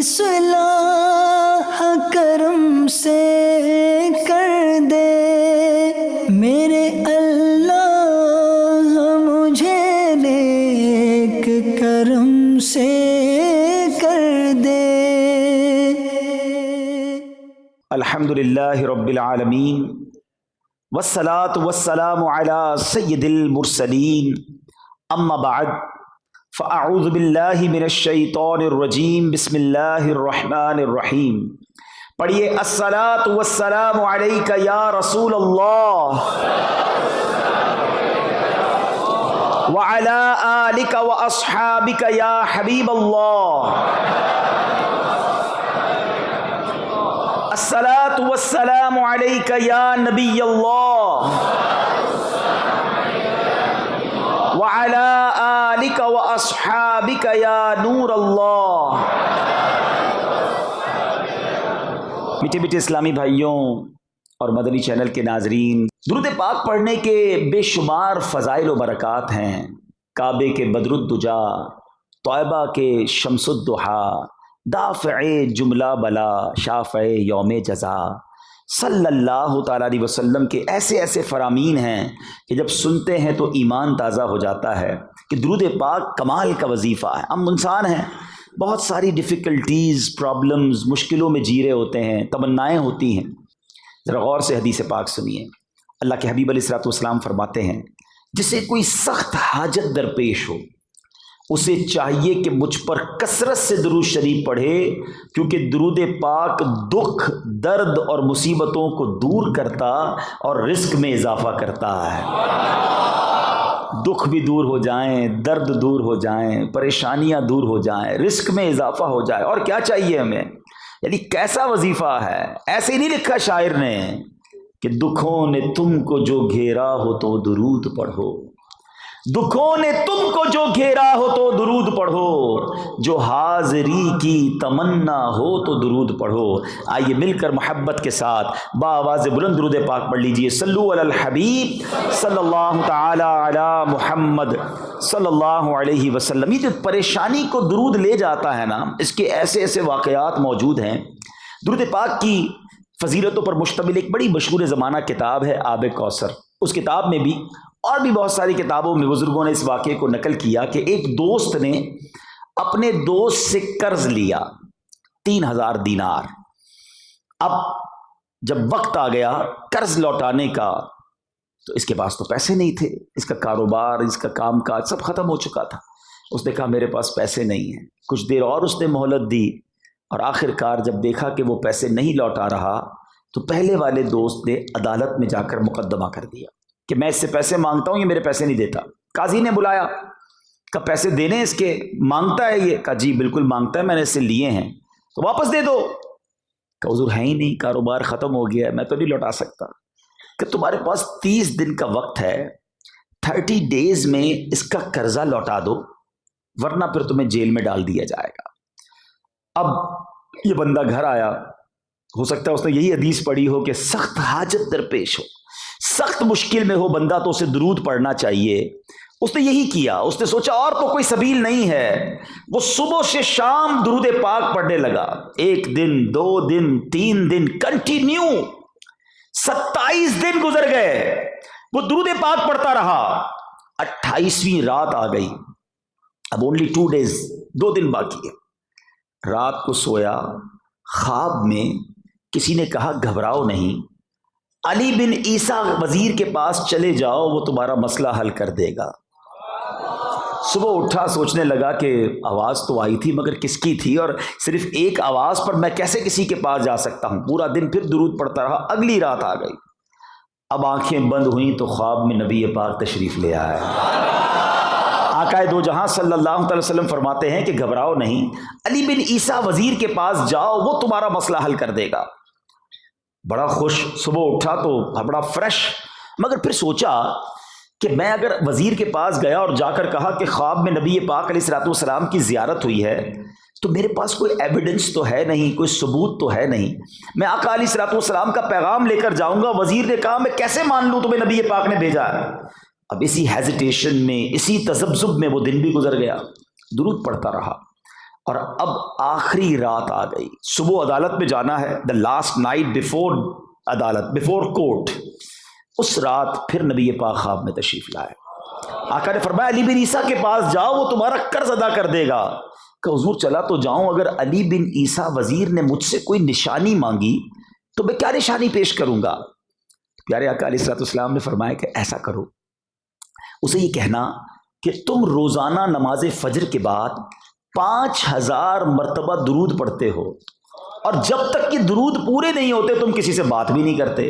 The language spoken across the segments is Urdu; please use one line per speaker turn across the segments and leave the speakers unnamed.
اصلاح کرم سے کر دے میرے اللہ، مجھے نیک کرم سے کر دے۔
الحمدللہ رب العالمین والصلاة والسلام علی سید المرسلین، اما بعد فاعوذ باللہ من الشیطان الرجیم، بسم اللہ الرحمن الرحیم۔ پڑھیے الصلاۃ والسلام علیک یا رسول اللہ وعلی آلک واصحابک یا حبیب اللہ۔ الصلاۃ والسلام علیک یا نبی اللہ وعلی آلک واصحابک یا نور اللہ۔ میٹھے میٹھے اسلامی بھائیوں اور مدنی چینل کے ناظرین، درود پاک پڑھنے کے بے شمار فضائل و برکات ہیں۔ کعبے کے بدر الدجا، طیبہ کے شمس الضحیٰ، دافع جملہ بلا، شافع یوم جزا، صلی اللہ تعالیٰ علیہ وسلم کے ایسے ایسے فرامین ہیں کہ جب سنتے ہیں تو ایمان تازہ ہو جاتا ہے کہ درود پاک کمال کا وظیفہ ہے۔ ہم انسان ہیں، بہت ساری ڈیفیکلٹیز، پرابلمز، مشکلوں میں جی رہے ہوتے ہیں، تمنائیں ہوتی ہیں۔ ذرا غور سے حدیث پاک سنیے۔ اللہ کے حبیب علیہ الصلوۃ والسلام فرماتے ہیں، جسے کوئی سخت حاجت درپیش ہو اسے چاہیے کہ مجھ پر کثرت سے درود شریف پڑھے، کیونکہ درود پاک دکھ، درد اور مصیبتوں کو دور کرتا اور رزق میں اضافہ کرتا ہے۔ دکھ بھی دور ہو جائیں، درد دور ہو جائیں، پریشانیاں دور ہو جائیں، رزق میں اضافہ ہو جائے، اور کیا چاہیے ہمیں؟ یعنی کیسا وظیفہ ہے؟ ایسے ہی نہیں لکھا شاعر نے کہ دکھوں نے تم کو جو گھیرا ہو تو درود پڑھو، دکھوں نے تم کو جو گھیرا ہو تو درود پڑھو، جو حاضری کی تمنا ہو تو درود پڑھو۔ آئیے مل کر محبت کے ساتھ بآواز بلند درود پاک پڑھ لیجئے۔ صلو علی الحبیب صلی اللہ تعالی علی محمد صلی اللہ علیہ وسلم۔ یہ جو پریشانی کو درود لے جاتا ہے نا، اس کے ایسے ایسے واقعات موجود ہیں۔ درود پاک کی فضیلتوں پر مشتمل ایک بڑی مشہور زمانہ کتاب ہے آب کوثر۔ اس کتاب میں بھی اور بھی بہت ساری کتابوں میں بزرگوں نے اس واقعے کو نقل کیا کہ ایک دوست نے اپنے دوست سے قرض لیا 3000 دینار۔ اب جب وقت آ گیا قرض لوٹانے کا تو اس کے پاس تو پیسے نہیں تھے، اس کا کاروبار، اس کا کام کاج سب ختم ہو چکا تھا۔ اس نے کہا میرے پاس پیسے نہیں ہیں۔ کچھ دیر اور اس نے مہلت دی، اور آخر کار جب دیکھا کہ وہ پیسے نہیں لوٹا رہا تو پہلے والے دوست نے عدالت میں جا کر مقدمہ کر دیا کہ میں اس سے پیسے مانگتا ہوں، یہ میرے پیسے نہیں دیتا۔ قاضی نے بلایا، کہا پیسے دینے اس کے؟ مانگتا ہے یہ؟ کہا جی بالکل مانگتا ہے، میں نے اس سے لیے ہیں، تو واپس دے دو۔ کہا حضور ہے ہی نہیں، کاروبار ختم ہو گیا ہے، میں تو نہیں لوٹا سکتا۔ کہ تمہارے پاس 30 دن کا وقت ہے، 30 ڈیز میں اس کا قرضہ لوٹا دو، ورنہ پھر تمہیں جیل میں ڈال دیا جائے گا۔ اب یہ بندہ گھر آیا، ہو سکتا ہے اس نے یہی حدیث پڑھی ہو کہ سخت حاجت درپیش ہو، سخت مشکل میں ہو بندہ تو اسے درود پڑھنا چاہیے۔ اس نے یہی کیا، اس نے سوچا اور تو کوئی سبیل نہیں ہے، وہ صبح سے شام درود پاک پڑھنے لگا۔ 1 دن، 2 دن، 3 دن کنٹینیو، 27 دن گزر گئے، وہ درود پاک پڑھتا رہا۔ 28ویں رات آ گئی، اب اونلی 2 ڈیز، 2 دن باقی ہے۔ رات کو سویا، خواب میں کسی نے کہا گھبراؤ نہیں، علی بن عیسیٰ وزیر کے پاس چلے جاؤ، وہ تمہارا مسئلہ حل کر دے گا۔ صبح اٹھا، سوچنے لگا کہ آواز تو آئی تھی مگر کس کی تھی، اور صرف ایک آواز پر میں کیسے کسی کے پاس جا سکتا ہوں۔ پورا دن پھر درود پڑھتا رہا۔ اگلی رات آ گئی، اب آنکھیں بند ہوئیں تو خواب میں نبی پاک تشریف لے آئے۔ آقا دو جہاں صلی اللہ علیہ وسلم فرماتے ہیں کہ گھبراؤ نہیں، علی بن عیسیٰ وزیر کے پاس جاؤ، وہ تمہارا مسئلہ حل کر دے گا۔ بڑا خوش، صبح اٹھا تو بڑا فریش، مگر پھر سوچا کہ میں اگر وزیر کے پاس گیا اور جا کر کہا کہ خواب میں نبی پاک علیہ الصلوۃ والسلام کی زیارت ہوئی ہے، تو میرے پاس کوئی ایویڈنس تو ہے نہیں، کوئی ثبوت تو ہے نہیں، میں آقا علیہ الصلوۃ والسلام کا پیغام لے کر جاؤں گا، وزیر نے کہا میں کیسے مان لوں تمہیں نبی پاک نے بھیجا ہے۔ اب اسی ہیزیٹیشن میں، اسی تذبذب میں وہ دن بھی گزر گیا، درود پڑھتا رہا، اور اب آخری رات آ گئی، صبح عدالت میں جانا ہے، دا لاسٹ نائٹ بفور عدالت، بفور کورٹ۔ اس رات پھر نبی پاک خواب میں تشریف لائے۔ آقا نے فرمایا علی بن عیسیٰ کے پاس جاؤ، وہ تمہارا قرض ادا کر دے گا۔ کہ حضور چلا تو جاؤں، اگر علی بن عیسیٰ وزیر نے مجھ سے کوئی نشانی مانگی تو میں کیا نشانی پیش کروں گا؟ پیارے آقا علیہ الصلوۃ والسلام نے فرمایا کہ ایسا کرو، اسے یہ کہنا کہ تم روزانہ نماز فجر کے بعد 5000 مرتبہ درود پڑھتے ہو، اور جب تک یہ درود پورے نہیں ہوتے تم کسی سے بات بھی نہیں کرتے،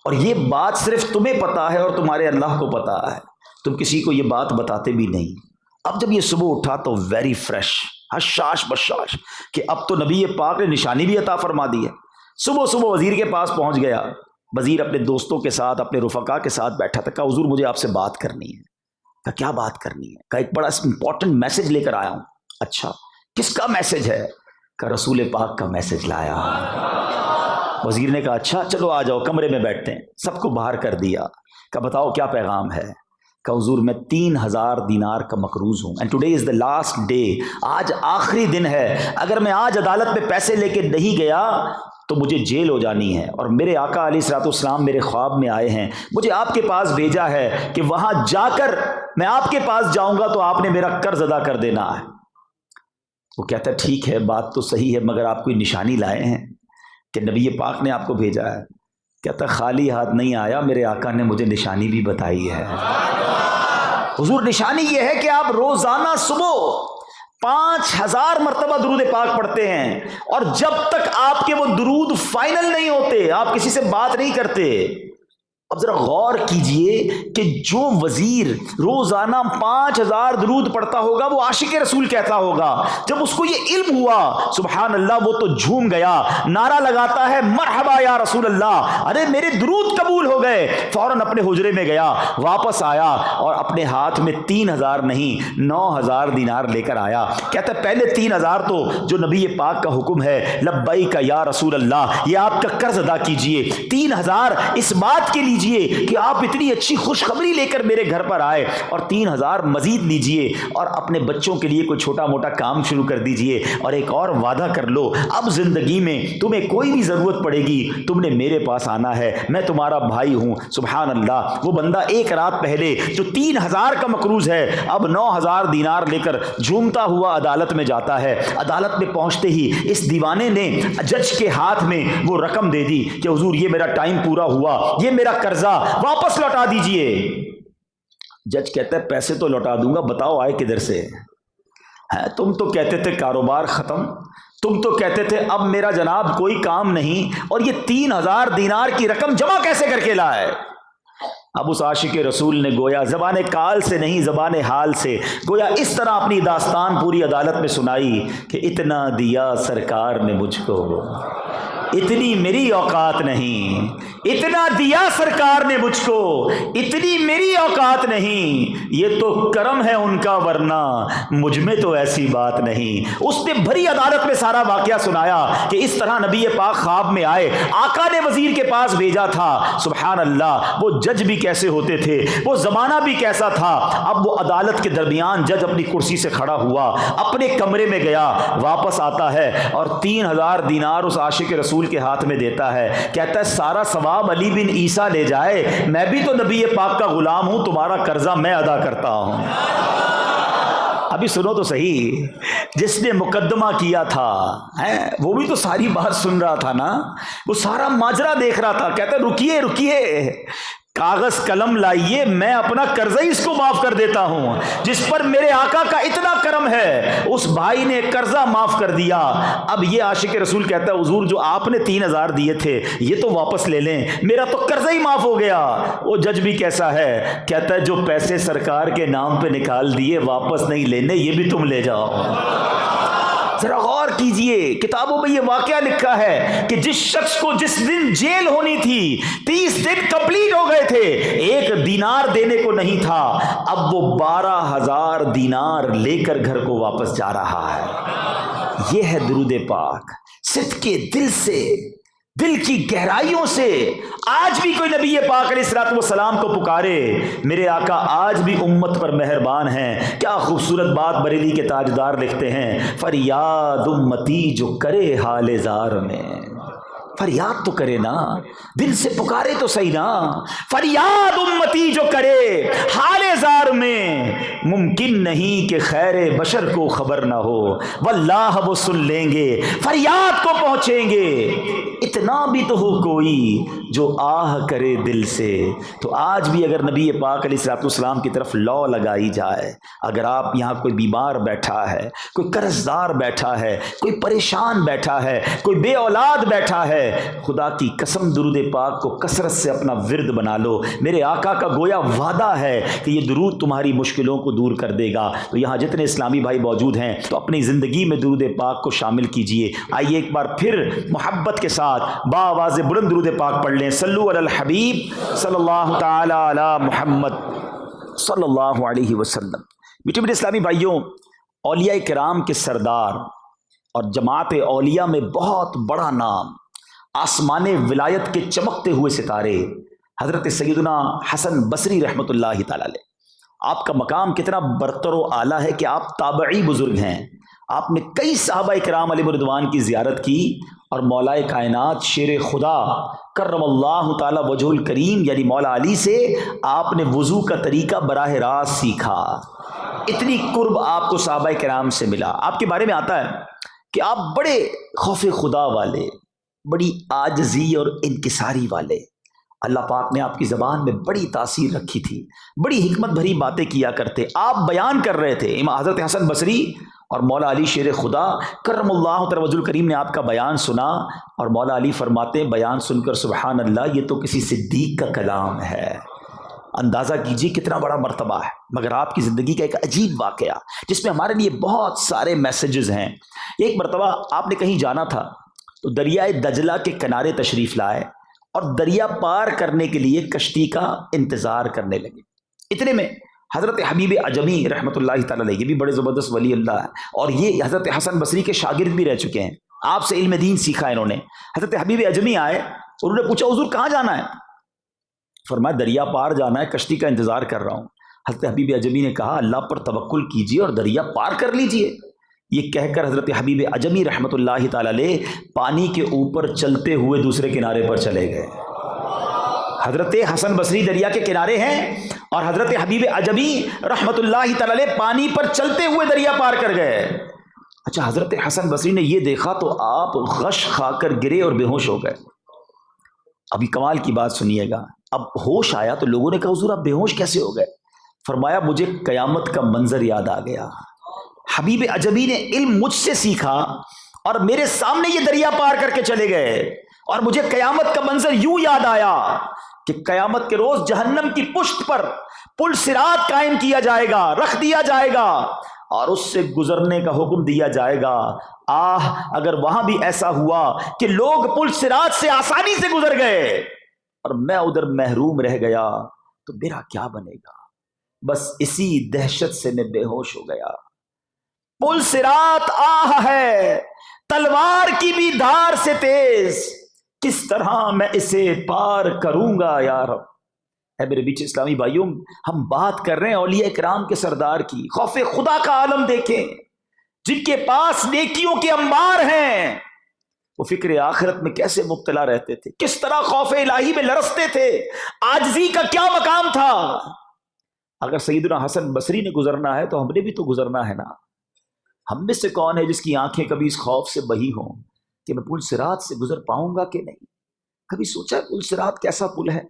اور یہ بات صرف تمہیں پتا ہے اور تمہارے اللہ کو پتا ہے، تم کسی کو یہ بات بتاتے بھی نہیں۔ اب جب یہ صبح اٹھا تو ویری فریش، حشاش بشاش، کہ اب تو نبی پاک نے نشانی بھی عطا فرما دی ہے۔ صبح صبح وزیر کے پاس پہنچ گیا۔ وزیر اپنے دوستوں کے ساتھ، اپنے رفقا کے ساتھ بیٹھا تھا۔ کہا حضور مجھے آپ سے بات کرنی ہے۔ کہا کیا بات کرنی ہے؟ کہا ایک بڑا امپورٹنٹ میسج لے کر آیا ہوں۔ اچھا کس کا میسج ہے؟ کہا رسول پاک کا میسج لایا۔ وزیر نے کہا اچھا چلو آ جاؤ، کمرے میں بیٹھتے ہیں۔ سب کو باہر کر دیا۔ کہا بتاؤ کیا پیغام ہے؟ کہ حضور میں 3000 دینار کا مقروض ہوں، and today is the last day, آج آخری دن ہے، اگر میں آج عدالت میں پیسے لے کے نہیں گیا تو مجھے جیل ہو جانی ہے، اور میرے آقا علیہ الصلوۃ والسلام میرے خواب میں آئے ہیں، مجھے آپ کے پاس بھیجا ہے کہ وہاں جا کر میں آپ کے پاس جاؤں گا تو آپ نے میرا قرض ادا کر دینا ہے۔ وہ کہتا ہے ٹھیک ہے بات تو صحیح ہے، مگر آپ کوئی نشانی لائے ہیں کہ نبی پاک نے آپ کو بھیجا ہے؟ کہتا خالی ہاتھ نہیں آیا، میرے آقا نے مجھے نشانی بھی بتائی ہے۔ حضور نشانی یہ ہے کہ آپ روزانہ صبح 5000 مرتبہ درود پاک پڑھتے ہیں، اور جب تک آپ کے وہ درود فائنل نہیں ہوتے آپ کسی سے بات نہیں کرتے۔ اب ذرا غور کیجئے کہ جو وزیر روزانہ 5000 درود پڑھتا ہوگا وہ عاشق رسول کہتا ہوگا۔ جب اس کو یہ علم ہوا سبحان اللہ وہ تو جھوم گیا، نعرہ لگاتا ہے مرحبا یا رسول اللہ، ارے میرے درود قبول ہو گئے۔ فوراً اپنے حجرے میں گیا، واپس آیا اور اپنے ہاتھ میں 3000 نہیں 9000 دینار لے کر آیا۔ کہتا ہے پہلے 3000 تو جو نبی پاک کا حکم ہے لبیک یا رسول اللہ، یہ آپ کا قرض ادا کیجئے۔ 3000 اس بات کے لیے کہ آپ اتنی اچھی خوشخبری لے کر میرے گھر پر آئے، اور 3000 مزید لیجئے اور اپنے بچوں کے لیے کوئی چھوٹا موٹا کام شروع کر دیجئے، اور ایک اور وعدہ کر لو اب زندگی میں تمہیں کوئی بھی ضرورت پڑے گی تم نے میرے پاس آنا ہے، میں تمہارا بھائی ہوں۔ سبحان اللہ، وہ بندہ ایک رات پہلے جو 3000 کا مقروض ہے اب 9000 دینار لے کر جھومتا ہوا عدالت میں جاتا ہے۔ عدالت میں پہنچتے ہی اس دیوانے نے جج کے ہاتھ میں وہ رقم دے دی کہ حضور یہ میرا ٹائم پورا ہوا، یہ میرا قرضہ واپس لوٹا دیجئے۔ جج کہتا ہے پیسے تو لوٹا دوں گا، بتاؤ آئے کدھر سے؟ تم تو کہتے تھے کاروبار ختم، تم تو کہتے تھے اب میرا جناب کوئی کام نہیں، اور یہ 3000 دینار کی رقم جمع کیسے کر کے لائے؟ اب اس عاشق رسول نے گویا زبان کال سے نہیں زبان حال سے گویا اس طرح اپنی داستان پوری عدالت میں سنائی کہ اتنا دیا سرکار نے مجھ کو، اتنی میری اوقات نہیں، اتنا دیا سرکار نے مجھ کو، اتنی میری اوقات نہیں، یہ تو کرم ہے ان کا ورنہ مجھ میں تو ایسی بات نہیں۔ اس نے بھری عدالت میں سارا واقعہ سنایا کہ اس طرح نبی پاک خواب میں آئے، آقا نے وزیر کے پاس بھیجا تھا۔ سبحان اللہ، وہ جج بھی کیسے ہوتے تھے، وہ زمانہ بھی کیسا تھا۔ اب وہ عدالت کے درمیان جج اپنی کرسی سے کھڑا ہوا، اپنے کمرے میں گیا، واپس آتا ہے اور 3000 دینار اس عاشق رسول کے ہاتھ میں دیتا ہے۔ کہتا ہے سارا ثواب علی بن عیسیٰ لے جائے، میں بھی تو نبی پاک کا غلام ہوں، تمہارا قرضہ میں ادا کرتا ہوں۔ ابھی سنو تو صحیح، جس نے مقدمہ کیا تھا وہ بھی تو ساری بات سن رہا تھا نا، وہ سارا ماجرا دیکھ رہا تھا۔ کہتا ہے رکیے رکیے، کاغذ قلم لائیے، میں اپنا قرضہ ہی اس کو معاف کر دیتا ہوں، جس پر میرے آقا کا اتنا کرم ہے۔ اس بھائی نے قرضہ معاف کر دیا۔ اب یہ عاشق رسول کہتا ہے حضور جو آپ نے 3000 دیے تھے یہ تو واپس لے لیں، میرا تو قرضہ ہی معاف ہو گیا۔ وہ جج بھی کیسا ہے، کہتا ہے جو پیسے سرکار کے نام پہ نکال دیے واپس نہیں لینے، یہ بھی تم لے جاؤ۔ ذرا غور کیجئے، کتابوں میں یہ واقعہ لکھا ہے کہ جس شخص کو جس دن جیل ہونی تھی 30 دن کمپلیٹ ہو گئے تھے، 1 دینار دینے کو نہیں تھا، اب وہ 12000 دینار لے کر گھر کو واپس جا رہا ہے۔ یہ ہے درود پاک، صدقے دل سے دل کی گہرائیوں سے آج بھی کوئی نبی پاک علیہ الصلوۃ والسلام کو پکارے، میرے آقا آج بھی امت پر مہربان ہیں۔ کیا خوبصورت بات بریلی کے تاجدار لکھتے ہیں، فریاد امتی جو کرے حال زار میں۔ فریاد تو کرے نا، دل سے پکارے تو صحیح نا۔ فریاد امتی جو کرے حال زار میں، ممکن نہیں کہ خیر بشر کو خبر نہ ہو، واللہ وہ سن لیں گے، فریاد کو پہنچیں گے۔ اتنا بھی تو ہو کوئی جو آہ کرے دل سے۔ تو آج بھی اگر نبی پاک علیہ الصلوۃ والسلام کی طرف لو لگائی جائے، اگر آپ یہاں کوئی بیمار بیٹھا ہے، کوئی قرض دار بیٹھا ہے، کوئی پریشان بیٹھا ہے، کوئی بے اولاد بیٹھا ہے، خدا کی قسم درود پاک کو کثرت سے اپنا ورد بنا لو۔ میرے آقا کا گویا وعدہ ہے کہ یہ درود تمہاری مشکلوں کو دور کر دے گا۔ تو یہاں جتنے اسلامی بھائی موجود ہیں تو اپنی زندگی میں درود پاک کو شامل کیجئے۔ آئیے ایک بار پھر محبت کے ساتھ باآواز بلند درود پاک پڑھ لیں۔ صلو علی الحبیب صلی اللہ تعالی علی محمد صلی اللہ علیہ وسلم۔ میٹھے میٹھے اسلامی بھائیوں، اولیاء کرام کے سردار اور جماعت اولیاء میں بہت بڑا نام، آسمان ولایت کے چمکتے ہوئے ستارے حضرت سیدنا حسن بصری رحمۃ اللہ تعالی علیہ۔ آپ کا مقام کتنا برتر و اعلیٰ ہے کہ آپ تابعی بزرگ ہیں۔ آپ نے کئی صحابہ کرام علیہ رضوان کی زیارت کی اور مولا کائنات شیر خدا کرم اللہ تعالی وجہ الکریم یعنی مولا علی سے آپ نے وضو کا طریقہ براہ راست سیکھا۔ اتنی قرب آپ کو صحابہ کرام سے ملا۔ آپ کے بارے میں آتا ہے کہ آپ بڑے خوف خدا والے، بڑی عاجزی اور انکساری والے۔ اللہ پاک نے آپ کی زبان میں بڑی تاثیر رکھی تھی، بڑی حکمت بھری باتیں کیا کرتے۔ آپ بیان کر رہے تھے، امام حضرت حسن بصری اور مولا علی شیر خدا کرم اللہ تعالی وجہ الکریم نے آپ کا بیان سنا اور مولا علی فرماتے ہیں بیان سن کر سبحان اللہ، یہ تو کسی صدیق کا کلام ہے۔ اندازہ کیجیے کتنا بڑا مرتبہ ہے۔ مگر آپ کی زندگی کا ایک عجیب واقعہ جس میں ہمارے لیے بہت سارے میسیجز ہیں۔ ایک مرتبہ آپ نے کہیں جانا تھا تو دریائے دجلہ کے کنارے تشریف لائے اور دریا پار کرنے کے لیے کشتی کا انتظار کرنے لگے۔ اتنے میں حضرت حبیب عجمی رحمۃ اللہ تعالی علیہ، یہ بھی بڑے زبردست ولی اللہ ہیں اور یہ حضرت حسن بصری کے شاگرد بھی رہ چکے ہیں، آپ سے علم دین سیکھا انہوں نے۔ حضرت حبیب عجمی آئے اور انہوں نے پوچھا حضور کہاں جانا ہے؟ فرمایا دریا پار جانا ہے، کشتی کا انتظار کر رہا ہوں۔ حضرت حبیب عجمی نے کہا اللہ پر توکل کیجیے اور دریا پار کر لیجیے۔ یہ کہہ کر حضرت حبیب عجمی رحمۃ اللہ تعالی علیہ پانی کے اوپر چلتے ہوئے دوسرے کنارے پر چلے گئے۔ حضرت حسن بصری دریا کے کنارے ہیں اور حضرت حبیب عجمی رحمۃ اللہ تعالی علیہ پانی پر چلتے ہوئے دریا پار کر گئے۔ اچھا، حضرت حسن بصری نے یہ دیکھا تو آپ غش کھا کر گرے اور بے ہوش ہو گئے۔ ابھی کمال کی بات سنیے گا، اب ہوش آیا تو لوگوں نے کہا حضور آپ بے ہوش کیسے ہو گئے؟ فرمایا مجھے قیامت کا منظر یاد آ گیا۔ حبیب عجمی نے علم مجھ سے سیکھا اور میرے سامنے یہ دریا پار کر کے چلے گئے اور مجھے قیامت کا منظر یوں یاد آیا کہ قیامت کے روز جہنم کی پشت پر پل صراط قائم کیا جائے گا، رکھ دیا جائے گا اور اس سے گزرنے کا حکم دیا جائے گا۔ اگر وہاں بھی ایسا ہوا کہ لوگ پل صراط سے آسانی سے گزر گئے اور میں ادھر محروم رہ گیا تو میرا کیا بنے گا؟ بس اسی دہشت سے میں بے ہوش ہو گیا۔ پل صراط ہے تلوار کی بھی دھار سے تیز، کس طرح میں اسے پار کروں گا یا رب۔ اے میرے بیچ اسلامی بھائیوں، ہم بات کر رہے ہیں اولیاء کرام کے سردار کی۔ خوف خدا کا عالم دیکھیں، جن کے پاس نیکیوں کے انبار ہیں، وہ فکر آخرت میں کیسے مبتلا رہتے تھے، کس طرح خوف الہی میں لرزتے تھے، عاجزی کا کیا مقام تھا۔ اگر سیدنا حسن بصری نے گزرنا ہے تو ہم نے بھی تو گزرنا ہے نا۔ ہم میں سے کون ہے جس کی آنکھیں کبھی اس خوف سے بہی ہوں کہ میں پل صراط سے گزر پاؤں گا کہ نہیں؟ کبھی سوچا ہے پل صراط کیسا پل ہے؟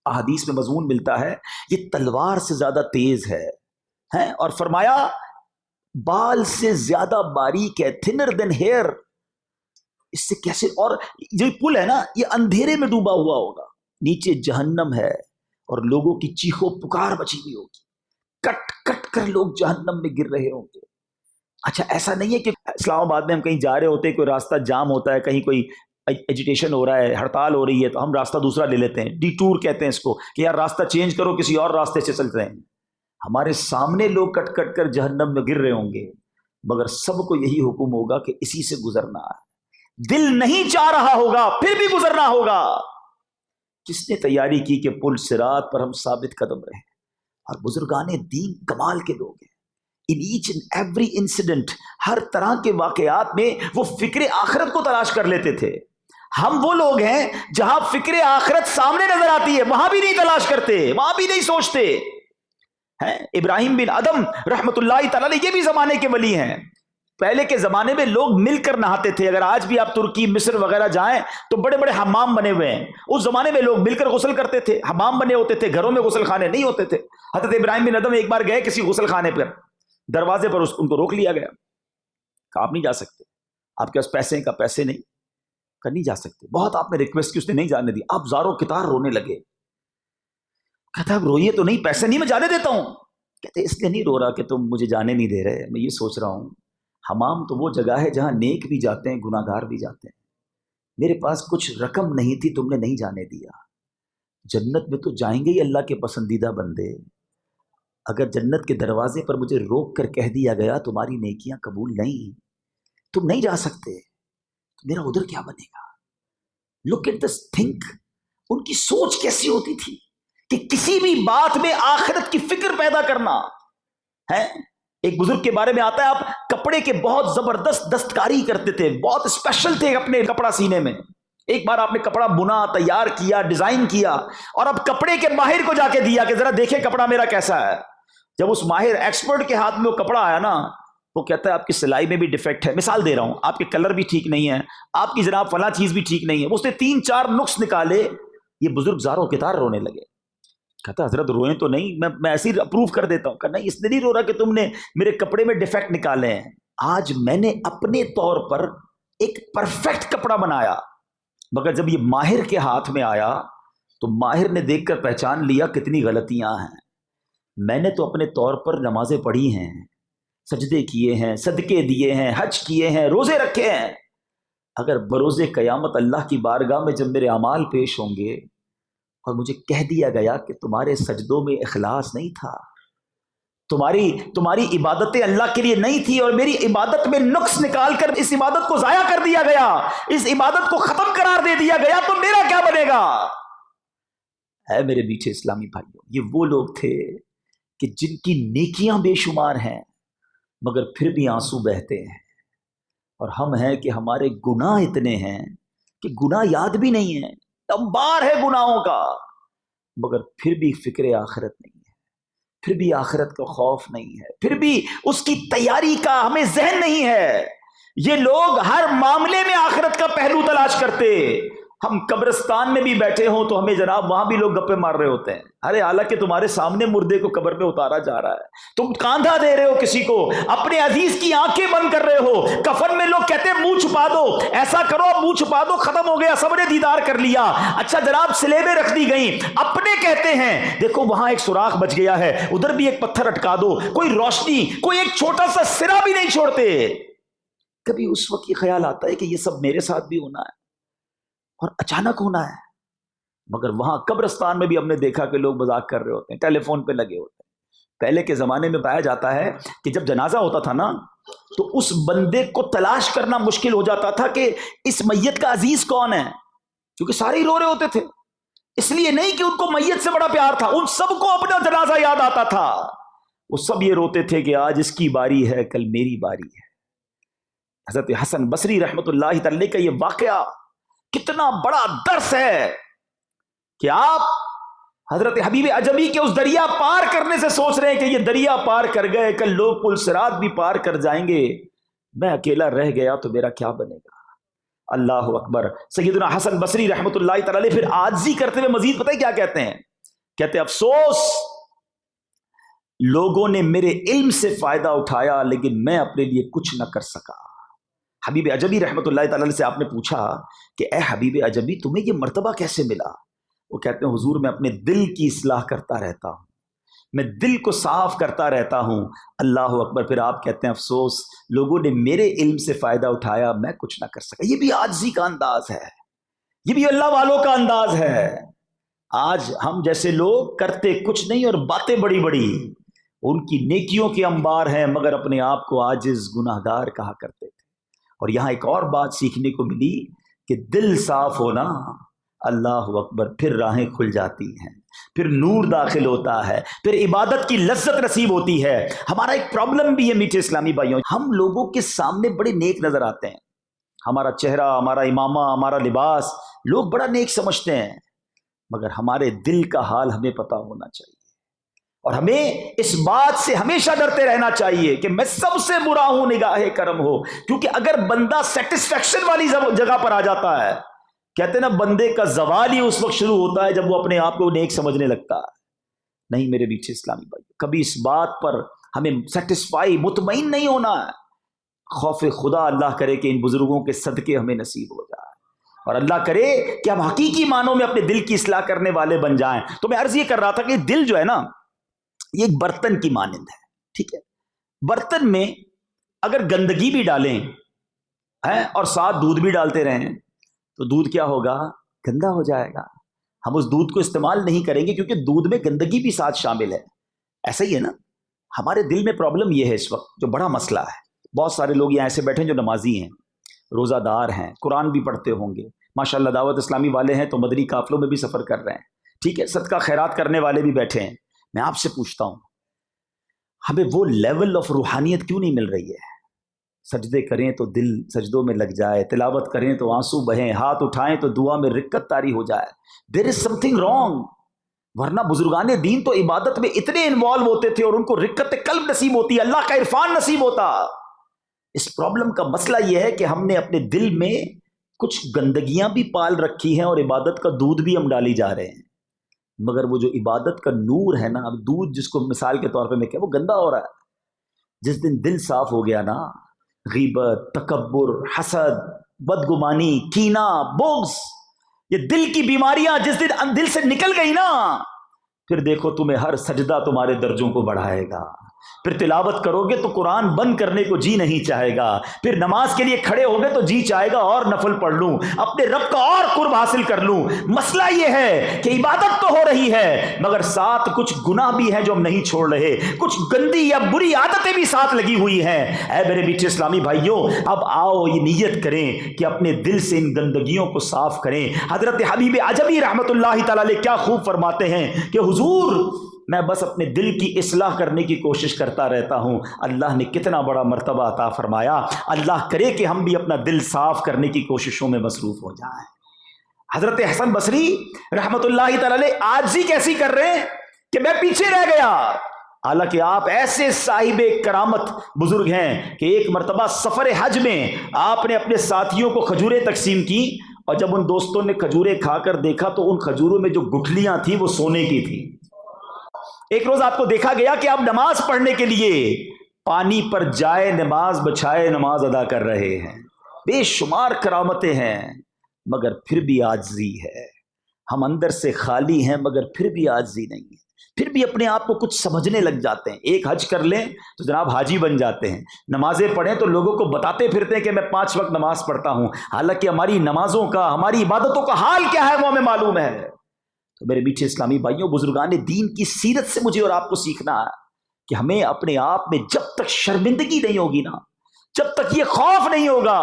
احادیث میں مضمون ملتا ہے یہ تلوار سے زیادہ تیز ہے اور فرمایا بال سے زیادہ باریک ہے، thinner than hair۔ اس سے کیسے؟ اور جو پل ہے نا یہ اندھیرے میں ڈوبا ہوا ہوگا، نیچے جہنم ہے اور لوگوں کی چیخو پکار مچی ہوئی ہوگی، کٹ کٹ کر لوگ جہنم میں گر رہے ہوں گے۔ اچھا، ایسا نہیں ہے کہ اسلام آباد میں ہم کہیں جا رہے ہوتے ہیں، کوئی راستہ جام ہوتا ہے، کہیں کوئی ایجیٹیشن ہو رہا ہے، ہڑتال ہو رہی ہے تو ہم راستہ دوسرا لے لیتے ہیں، ڈی ٹور کہتے ہیں اس کو، کہ یار راستہ چینج کرو، کسی اور راستے سے چلتے ہیں۔ ہمارے سامنے لوگ کٹ کٹ کر جہنم میں گر رہے ہوں گے، مگر سب کو یہی حکم ہوگا کہ اسی سے گزرنا ہے۔ دل نہیں چاہ رہا ہوگا پھر بھی گزرنا ہوگا. جس نے تیاری کی کہ پل صراط پر ہم ثابت قدم رہیں. اور بزرگان دین کمال کے لوگ ہیں. ان ایچ اینڈ ایوری انسیڈنٹ، ہر طرح کے واقعات میں وہ فکر آخرت کو تلاش کر لیتے تھے. ہم وہ لوگ ہیں جہاں فکر آخرت سامنے نظر آتی ہے وہاں بھی نہیں تلاش کرتے، وہاں بھی نہیں سوچتے ہیں. ابراہیم بن ادم رحمت اللہ تعالی علیہ یہ بھی زمانے کے ولی ہیں. پہلے کے زمانے میں لوگ مل کر نہاتے تھے. اگر آج بھی آپ ترکی مصر وغیرہ جائیں تو بڑے بڑے حمام بنے ہوئے ہیں. اس زمانے میں لوگ مل کر غسل کرتے تھے، حمام بنے ہوتے تھے، گھروں میں غسل خانے نہیں ہوتے تھے. حضرت ابراہیم بن ادم ایک بار گئے کسی غسل خانے پر، دروازے پر ان کو روک لیا گیا. کہا آپ نہیں جا سکتے، آپ کے پاس پیسے ہیں؟ کا پیسے نہیں. کہا نہیں جا سکتے. بہت آپ نے ریکویسٹ کی، اس نے نہیں جانے دی. آپ زاروں کتار رونے لگے. کہتا اب روئیے تو نہیں، پیسے نہیں، میں جانے دیتا ہوں. کہتے اس لیے نہیں رو رہا کہ تم مجھے جانے نہیں دے رہے، میں یہ سوچ رہا ہوں حمام تو وہ جگہ ہے جہاں نیک بھی جاتے ہیں گناہگار بھی جاتے ہیں. میرے پاس کچھ رقم نہیں تھی، تم نے نہیں جانے دیا. جنت میں تو جائیں گے ہی اللہ کے پسندیدہ بندے. اگر جنت کے دروازے پر مجھے روک کر کہہ دیا گیا تمہاری نیکیاں قبول نہیں، تم نہیں جا سکتے، تو میرا ادھر کیا بنے گا؟ Look at this think. ان کی سوچ کیسی ہوتی تھی کہ کسی بھی بات میں آخرت کی فکر پیدا کرنا ہے. ایک بزرگ کے بارے میں آتا ہے، آپ کپڑے کے بہت زبردست دستکاری کرتے تھے، بہت اسپیشل تھے اپنے کپڑا سینے میں. ایک بار آپ نے کپڑا بنا، تیار کیا، ڈیزائن کیا اور اب کپڑے کے ماہر کو جا کے دیا کہ ذرا دیکھیں کپڑا میرا کیسا ہے. جب اس ماہر ایکسپرٹ کے ہاتھ میں وہ کپڑا آیا نا، وہ کہتا ہے آپ کی سلائی میں بھی ڈیفیکٹ ہے. مثال دے رہا ہوں، آپ کے کلر بھی ٹھیک نہیں ہے، آپ کی جناب فلاں چیز بھی ٹھیک نہیں ہے. اس نے 3-4 نقص نکالے. یہ بزرگ زاروں کتار رونے لگے. کہتا حضرت روئیں تو نہیں، میں ایسے ہی اپروو کر دیتا ہوں. کہ نہیں، اس نے نہیں رو رہا کہ تم نے میرے کپڑے میں ڈیفیکٹ نکالے ہیں. آج میں نے اپنے طور پر ایک پرفیکٹ کپڑا بنایا، مگر جب یہ ماہر کے ہاتھ میں آیا تو ماہر نے دیکھ کر پہچان لیا کتنی غلطیاں ہیں. میں نے تو اپنے طور پر نمازیں پڑھی ہیں، سجدے کیے ہیں، صدقے دیے ہیں، حج کیے ہیں، روزے رکھے ہیں. اگر بروز قیامت اللہ کی بارگاہ میں جب میرے اعمال پیش ہوں گے اور مجھے کہہ دیا گیا کہ تمہارے سجدوں میں اخلاص نہیں تھا، تمہاری عبادتیں اللہ کے لیے نہیں تھی اور میری عبادت میں نقص نکال کر اس عبادت کو ضائع کر دیا گیا، اس عبادت کو ختم قرار دے دیا گیا، تو میرا کیا بنے گا؟ اے میرے میٹھے اسلامی بھائیوں، یہ وہ لوگ تھے کہ جن کی نیکیاں بے شمار ہیں مگر پھر بھی آنسو بہتے ہیں. اور ہم ہیں کہ ہمارے گناہ اتنے ہیں کہ گناہ یاد بھی نہیں ہے، انبار ہے گناہوں کا، مگر پھر بھی فکر آخرت نہیں ہے، پھر بھی آخرت کا خوف نہیں ہے، پھر بھی اس کی تیاری کا ہمیں ذہن نہیں ہے. یہ لوگ ہر معاملے میں آخرت کا پہلو تلاش کرتے. ہم قبرستان میں بھی بیٹھے ہوں تو ہمیں جناب وہاں بھی لوگ گپے مار رہے ہوتے ہیں. ارے حالانکہ تمہارے سامنے مردے کو قبر میں اتارا جا رہا ہے، تم کاندھا دے رہے ہو کسی کو، اپنے عزیز کی آنکھیں بند کر رہے ہو. کفن میں لوگ کہتے ہیں منہ چھپا دو، ایسا کرو منہ چھپا دو، ختم ہو گیا، سب نے دیدار کر لیا. اچھا جناب سلیبیں رکھ دی گئیں، اپنے کہتے ہیں دیکھو وہاں ایک سوراخ بچ گیا ہے، ادھر بھی ایک پتھر اٹکا دو، کوئی روشنی، کوئی ایک چھوٹا سا سرا بھی نہیں چھوڑتے. کبھی اس وقت یہ خیال آتا ہے کہ یہ سب میرے ساتھ بھی ہونا ہے اور اچانک ہونا ہے. مگر وہاں قبرستان میں بھی ہم نے دیکھا کہ لوگ مذاق کر رہے ہوتے ہیں، ٹیلی فون پہ لگے ہوتے ہیں. پہلے کے زمانے میں پایا جاتا ہے کہ جب جنازہ ہوتا تھا نا تو اس بندے کو تلاش کرنا مشکل ہو جاتا تھا کہ اس میت کا عزیز کون ہے، کیونکہ سارے ہی رو رہے ہوتے تھے. اس لیے نہیں کہ ان کو میت سے بڑا پیار تھا، ان سب کو اپنا جنازہ یاد آتا تھا. وہ سب یہ روتے تھے کہ آج اس کی باری ہے، کل میری باری ہے. حضرت حسن بصری رحمت اللہ تعالی کا یہ واقعہ کتنا بڑا درس ہے کہ آپ حضرت حبیب عجمی کے اس دریا پار کرنے سے سوچ رہے ہیں کہ یہ دریا پار کر گئے، کل لوگ پل صراط بھی پار کر جائیں گے، میں اکیلا رہ گیا تو میرا کیا بنے گا؟ اللہ اکبر. سیدنا حسن بصری رحمت اللہ تعالی پھر عاجزی کرتے ہوئے مزید پتہ ہے کیا کہتے ہیں؟ کہتے ہیں افسوس لوگوں نے میرے علم سے فائدہ اٹھایا لیکن میں اپنے لیے کچھ نہ کر سکا. حبیب عجمی رحمت اللہ تعالی سے آپ نے پوچھا کہ اے حبیب عجمی تمہیں یہ مرتبہ کیسے ملا؟ وہ کہتے ہیں حضور میں اپنے دل کی اصلاح کرتا رہتا ہوں، میں دل کو صاف کرتا رہتا ہوں. اللہ اکبر. پھر آپ کہتے ہیں افسوس لوگوں نے میرے علم سے فائدہ اٹھایا، میں کچھ نہ کر سکا. یہ بھی عاجزی کا انداز ہے، یہ بھی اللہ والوں کا انداز ہے. آج ہم جیسے لوگ کرتے کچھ نہیں اور باتیں بڑی بڑی، ان کی نیکیوں کے انبار ہیں مگر اپنے آپ کو عاجز گناہگار کہا کرتے تھے. اور یہاں ایک اور بات سیکھنے کو ملی کہ دل صاف ہونا، اللہ اکبر، پھر راہیں کھل جاتی ہیں، پھر نور داخل ہوتا ہے، پھر عبادت کی لذت نصیب ہوتی ہے۔ ہمارا ایک پرابلم بھی ہے میٹھے اسلامی بھائیوں، ہم لوگوں کے سامنے بڑے نیک نظر آتے ہیں، ہمارا چہرہ، ہمارا امامہ، ہمارا لباس لوگ بڑا نیک سمجھتے ہیں، مگر ہمارے دل کا حال ہمیں پتہ ہونا چاہیے، اور ہمیں اس بات سے ہمیشہ ڈرتے رہنا چاہیے کہ میں سب سے برا ہوں نگاہ کرم ہو، کیونکہ اگر بندہ سیٹسفیکشن والی جگہ پر آ جاتا ہے، کہتے ہیں نا بندے کا زوال ہی اس وقت شروع ہوتا ہے جب وہ اپنے آپ کو نیک سمجھنے لگتا ہے۔ نہیں میرے میٹھے اسلامی بھائی، کبھی اس بات پر ہمیں سیٹسفائی، مطمئن نہیں ہونا ہے۔ خوف خدا اللہ کرے کہ ان بزرگوں کے صدقے ہمیں نصیب ہو جائے، اور اللہ کرے کہ ہم حقیقی معنوں میں اپنے دل کی اصلاح کرنے والے بن جائیں۔ تو میں عرض یہ کر رہا تھا کہ دل جو ہے نا، یہ ایک برتن کی مانند ہے، ٹھیک ہے؟ برتن میں اگر گندگی بھی ڈالیں اور ساتھ دودھ بھی ڈالتے رہیں تو دودھ کیا ہوگا؟ گندا ہو جائے گا، ہم اس دودھ کو استعمال نہیں کریں گے کیونکہ دودھ میں گندگی بھی ساتھ شامل ہے۔ ایسا ہی ہے نا، ہمارے دل میں پرابلم یہ ہے اس وقت جو بڑا مسئلہ ہے، بہت سارے لوگ یہاں ایسے بیٹھے ہیں جو نمازی ہیں، روزہ دار ہیں، قرآن بھی پڑھتے ہوں گے، ماشاءاللہ دعوت اسلامی والے ہیں تو مدنی قافلوں میں بھی سفر کر رہے ہیں، ٹھیک ہے، صدقہ خیرات کرنے والے بھی بیٹھے ہیں۔ میں آپ سے پوچھتا ہوں، ہمیں وہ لیول آف روحانیت کیوں نہیں مل رہی ہے؟ سجدے کریں تو دل سجدوں میں لگ جائے، تلاوت کریں تو آنسو بہیں، ہاتھ اٹھائیں تو دعا میں رکت طاری ہو جائے۔ دیر از سم تھنگ رانگ، ورنہ بزرگان دین تو عبادت میں اتنے انوالو ہوتے تھے اور ان کو رکت قلب نصیب ہوتی، اللہ کا عرفان نصیب ہوتا۔ اس پرابلم کا مسئلہ یہ ہے کہ ہم نے اپنے دل میں کچھ گندگیاں بھی پال رکھی ہیں اور عبادت کا دودھ بھی ہم ڈالی جا رہے ہیں، مگر وہ جو عبادت کا نور ہے نا، اب دودھ جس کو مثال کے طور پہ میں کہ وہ گندا ہو رہا ہے۔ جس دن دل صاف ہو گیا نا، غیبت، تکبر، حسد، بدگمانی، کینہ، بغض، یہ دل کی بیماریاں جس دن دل سے نکل گئی نا، پھر دیکھو تمہیں ہر سجدہ تمہارے درجوں کو بڑھائے گا، پھر تلاوت کرو گے تو قرآن بند کرنے کو جی نہیں چاہے گا، پھر نماز کے لیے کھڑے ہوگے تو جی چاہے گا اور نفل پڑھ لوں، اپنے رب کا اور قرب حاصل کر لوں۔ مسئلہ یہ ہے کہ عبادت تو ہو رہی ہے مگر ساتھ کچھ گناہ بھی ہیں جو ہم نہیں چھوڑ رہے، کچھ گندی یا بری عادتیں بھی ساتھ لگی ہوئی ہیں۔ اے میرے میٹھے اسلامی بھائیوں، اب آؤ یہ نیت کریں کہ اپنے دل سے ان گندگیوں کو صاف کریں۔ حضرت حبیب عجمی رحمت اللہ تعالی علیہ کیا خوب فرماتے ہیں کہ حضور میں بس اپنے دل کی اصلاح کرنے کی کوشش کرتا رہتا ہوں، اللہ نے کتنا بڑا مرتبہ عطا فرمایا۔ اللہ کرے کہ ہم بھی اپنا دل صاف کرنے کی کوششوں میں مصروف ہو جائیں۔ حضرت حسن بصری رحمت اللہ تعالی علیہ عاجزی کیسی کر رہے ہیں کہ میں پیچھے رہ گیا، حالانکہ آپ ایسے صاحب کرامت بزرگ ہیں کہ ایک مرتبہ سفر حج میں آپ نے اپنے ساتھیوں کو کھجوریں تقسیم کی، اور جب ان دوستوں نے کھجوریں کھا کر دیکھا تو ان کھجوروں میں جو گٹھلیاں تھیں وہ سونے کی تھی۔ ایک روز آپ کو دیکھا گیا کہ آپ نماز پڑھنے کے لیے پانی پر جائے نماز بچھائے نماز ادا کر رہے ہیں، بے شمار کرامتیں ہیں مگر پھر بھی عاجزی ہے۔ ہم اندر سے خالی ہیں مگر پھر بھی عاجزی نہیں ہے، پھر بھی اپنے آپ کو کچھ سمجھنے لگ جاتے ہیں۔ ایک حج کر لیں تو جناب حاجی بن جاتے ہیں، نمازیں پڑھیں تو لوگوں کو بتاتے پھرتے ہیں کہ میں 5 وقت نماز پڑھتا ہوں، حالانکہ ہماری نمازوں کا، ہماری عبادتوں کا حال کیا ہے وہ ہمیں معلوم ہے۔ تو میرے میٹھے اسلامی بھائیوں، بزرگان دین کی سیرت سے مجھے اور آپ کو سیکھنا ہے کہ ہمیں اپنے آپ میں جب تک شرمندگی نہیں ہوگی نا، جب تک یہ خوف نہیں ہوگا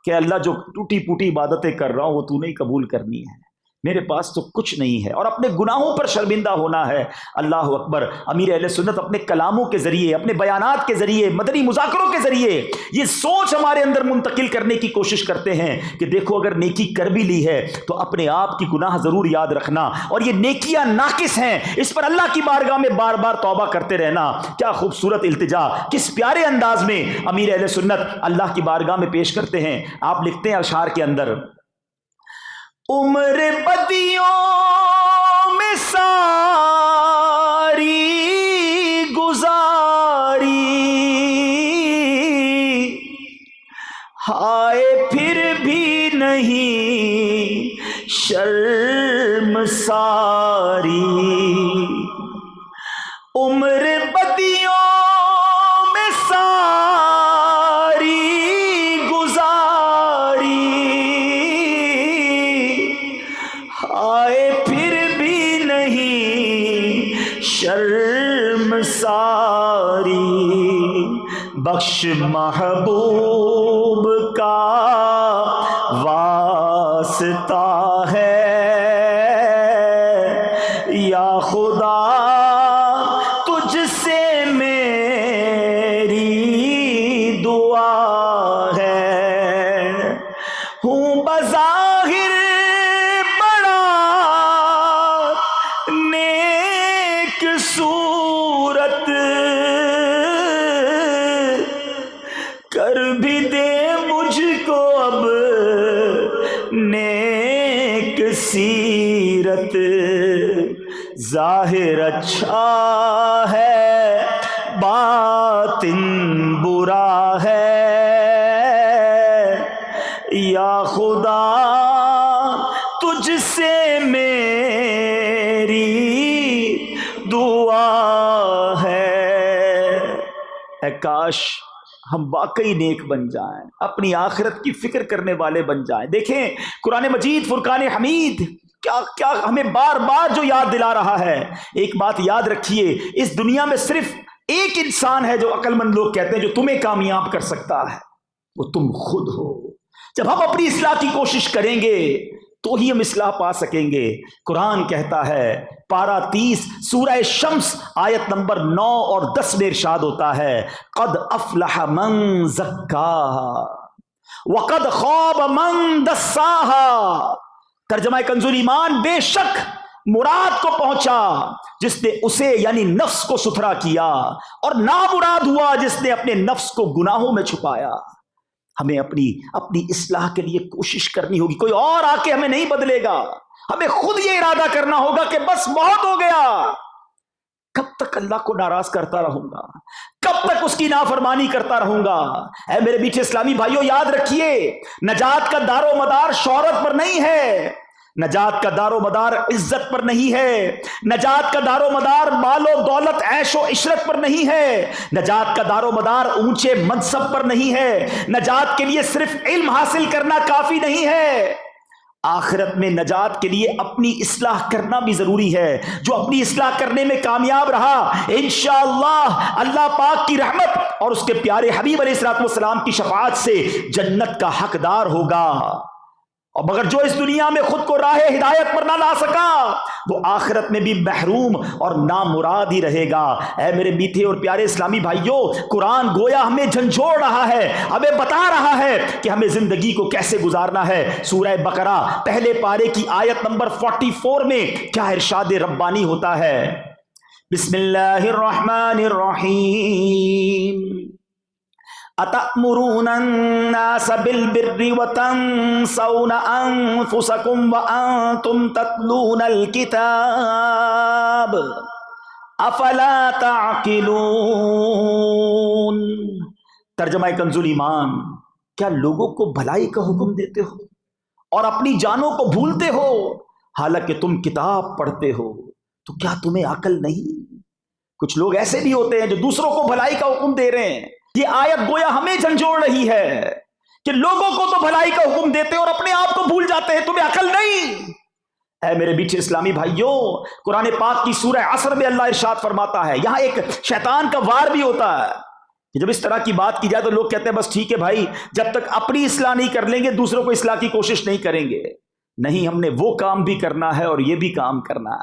کہ اللہ جو ٹوٹی پوٹی عبادتیں کر رہا ہوں وہ تو نہیں قبول کرنی ہے، میرے پاس تو کچھ نہیں ہے، اور اپنے گناہوں پر شرمندہ ہونا ہے۔ اللہ اکبر، امیر اہل سنت اپنے کلاموں کے ذریعے، اپنے بیانات کے ذریعے، مدنی مذاکروں کے ذریعے یہ سوچ ہمارے اندر منتقل کرنے کی کوشش کرتے ہیں کہ دیکھو اگر نیکی کر بھی لی ہے تو اپنے آپ کی گناہ ضرور یاد رکھنا، اور یہ نیکیاں ناقص ہیں، اس پر اللہ کی بارگاہ میں بار بار توبہ کرتے رہنا۔ کیا خوبصورت التجا، کس پیارے انداز میں امیر اہل سنت اللہ کی بارگاہ میں پیش کرتے ہیں۔ آپ لکھتے ہیں اشعار کے اندر، عمر بدیوں میں ساری گزاری، ہائے پھر بھی نہیں شرم ساری، عمر بدیوں میں ساری گزاری، آئے پھر بھی نہیں شرم ساری، بخش محبوب کا واسطہ ہے یا خدا تجھ سے میری دعا ہے، ہوں بظاہر بڑا نیک صورت، کر بھی دے مجھ کو اب نیک سیرت، ظاہر اچھا ہے باطن برا ہے، یا خدا تجھ سے میری دعا ہے۔ اے کاش ہم واقعی نیک بن جائیں، اپنی آخرت کی فکر کرنے والے بن جائیں۔ دیکھیں قرآن مجید فرقان حمید کیا ہمیں بار بار جو یاد دلا رہا ہے۔ ایک بات یاد رکھیے، اس دنیا میں صرف ایک انسان ہے جو عقل مند لوگ کہتے ہیں جو تمہیں کامیاب کر سکتا ہے، وہ تم خود ہو۔ جب ہم اپنی اصلاح کی کوشش کریں گے تو ہی ہم اصلاح پا سکیں گے۔ قرآن کہتا ہے پارہ 30 سورہ شمس آیت نمبر 9 اور 10 میں ارشاد ہوتا ہے قد افلح من زکاہا وقد خواب من دساہا۔ ترجمہ کنز ایمان، بے شک مراد کو پہنچا جس نے اسے یعنی نفس کو ستھرا کیا، اور نامراد ہوا جس نے اپنے نفس کو گناہوں میں چھپایا۔ ہمیں اپنی اصلاح کے لیے کوشش کرنی ہوگی، کوئی اور آ کے ہمیں نہیں بدلے گا، ہمیں خود یہ ارادہ کرنا ہوگا کہ بس بہت ہو گیا۔ کب تک اللہ کو ناراض کرتا رہوں گا؟ کب تک اس کی نافرمانی کرتا رہوں گا؟ اے میرے میٹھے اسلامی بھائیوں، یاد رکھیے نجات کا دار و مدار شہرت پر نہیں ہے، نجات کا دار و مدار عزت پر نہیں ہے، نجات کا دار و مدار مال و دولت عیش و عشرت پر نہیں ہے، نجات کا دار و مدار اونچے منصب پر نہیں ہے، نجات کے لیے صرف علم حاصل کرنا کافی نہیں ہے۔ آخرت میں نجات کے لیے اپنی اصلاح کرنا بھی ضروری ہے۔ جو اپنی اصلاح کرنے میں کامیاب رہا انشاءاللہ اللہ پاک کی رحمت اور اس کے پیارے حبیب علیہ الصلوۃ والسلام کی شفاعت سے جنت کا حقدار ہوگا، اور مگر جو اس دنیا میں خود کو راہ ہدایت پر نہ لا سکا وہ آخرت میں بھی محروم اور نامراد ہی رہے گا۔ اے میرے میٹھے اور پیارے اسلامی بھائیوں، قرآن گویا ہمیں جھنجھوڑ رہا ہے، ہمیں بتا رہا ہے کہ ہمیں زندگی کو کیسے گزارنا ہے۔ سورہ بقرہ پہلے پارے کی آیت نمبر 44 میں کیا ارشاد ربانی ہوتا ہے؟ بسم اللہ الرحمن الرحیم، اتأمرون الناس بالبر وتنسون انفسکم وانتم تتلون الکتاب افلا تعقلون۔ ترجمہ کنز ایمان، کیا لوگوں کو بھلائی کا حکم دیتے ہو اور اپنی جانوں کو بھولتے ہو حالانکہ تم کتاب پڑھتے ہو؟ تو کیا تمہیں عقل نہیں؟ کچھ لوگ ایسے بھی ہوتے ہیں جو دوسروں کو بھلائی کا حکم دے رہے ہیں۔ یہ آیت گویا ہمیں جھنجھوڑ رہی ہے کہ لوگوں کو تو بھلائی کا حکم دیتے اور اپنے آپ کو بھول جاتے ہیں، تمہیں عقل نہیں۔ اے میرے میٹھے اسلامی بھائیوں، قرآن پاک کی سورہ عصر میں اللہ ارشاد فرماتا ہے، یہاں ایک شیطان کا وار بھی ہوتا ہے کہ جب اس طرح کی بات کی جائے تو لوگ کہتے ہیں بس ٹھیک ہے بھائی، جب تک اپنی اصلاح نہیں کر لیں گے دوسروں کو اصلاح کی کوشش نہیں کریں گے۔ نہیں، ہم نے وہ کام بھی کرنا ہے اور یہ بھی کام کرنا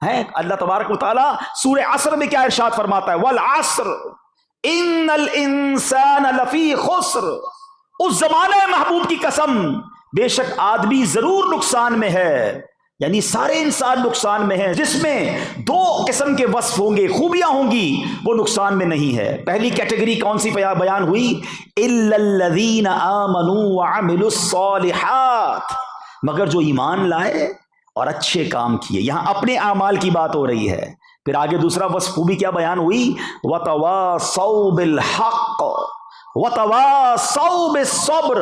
ہے۔ اللہ تبارک و تعالیٰ سورہ عصر میں کیا ارشاد فرماتا ہے؟ والعصر ان الانسان لفی خسر، اس زمانے محبوب کی قسم، بے شک آدمی ضرور نقصان میں ہے، یعنی سارے انسان نقصان میں ہیں۔ جس میں دو قسم کے وصف ہوں گے، خوبیاں ہوں گی، وہ نقصان میں نہیں ہے۔ پہلی کیٹیگری کون سی بیان ہوئی؟ الا الذین آمنوا وعملوا الصالحات، مگر جو ایمان لائے اور اچھے کام کیے۔ یہاں اپنے اعمال کی بات ہو رہی ہے۔ پھر آگے دوسرا وصف خوبی کیا بیان ہوئی؟ وَتَوَاصَوْا بِالْحَقِّ وَتَوَاصَوْا بِالصَّبْرِ،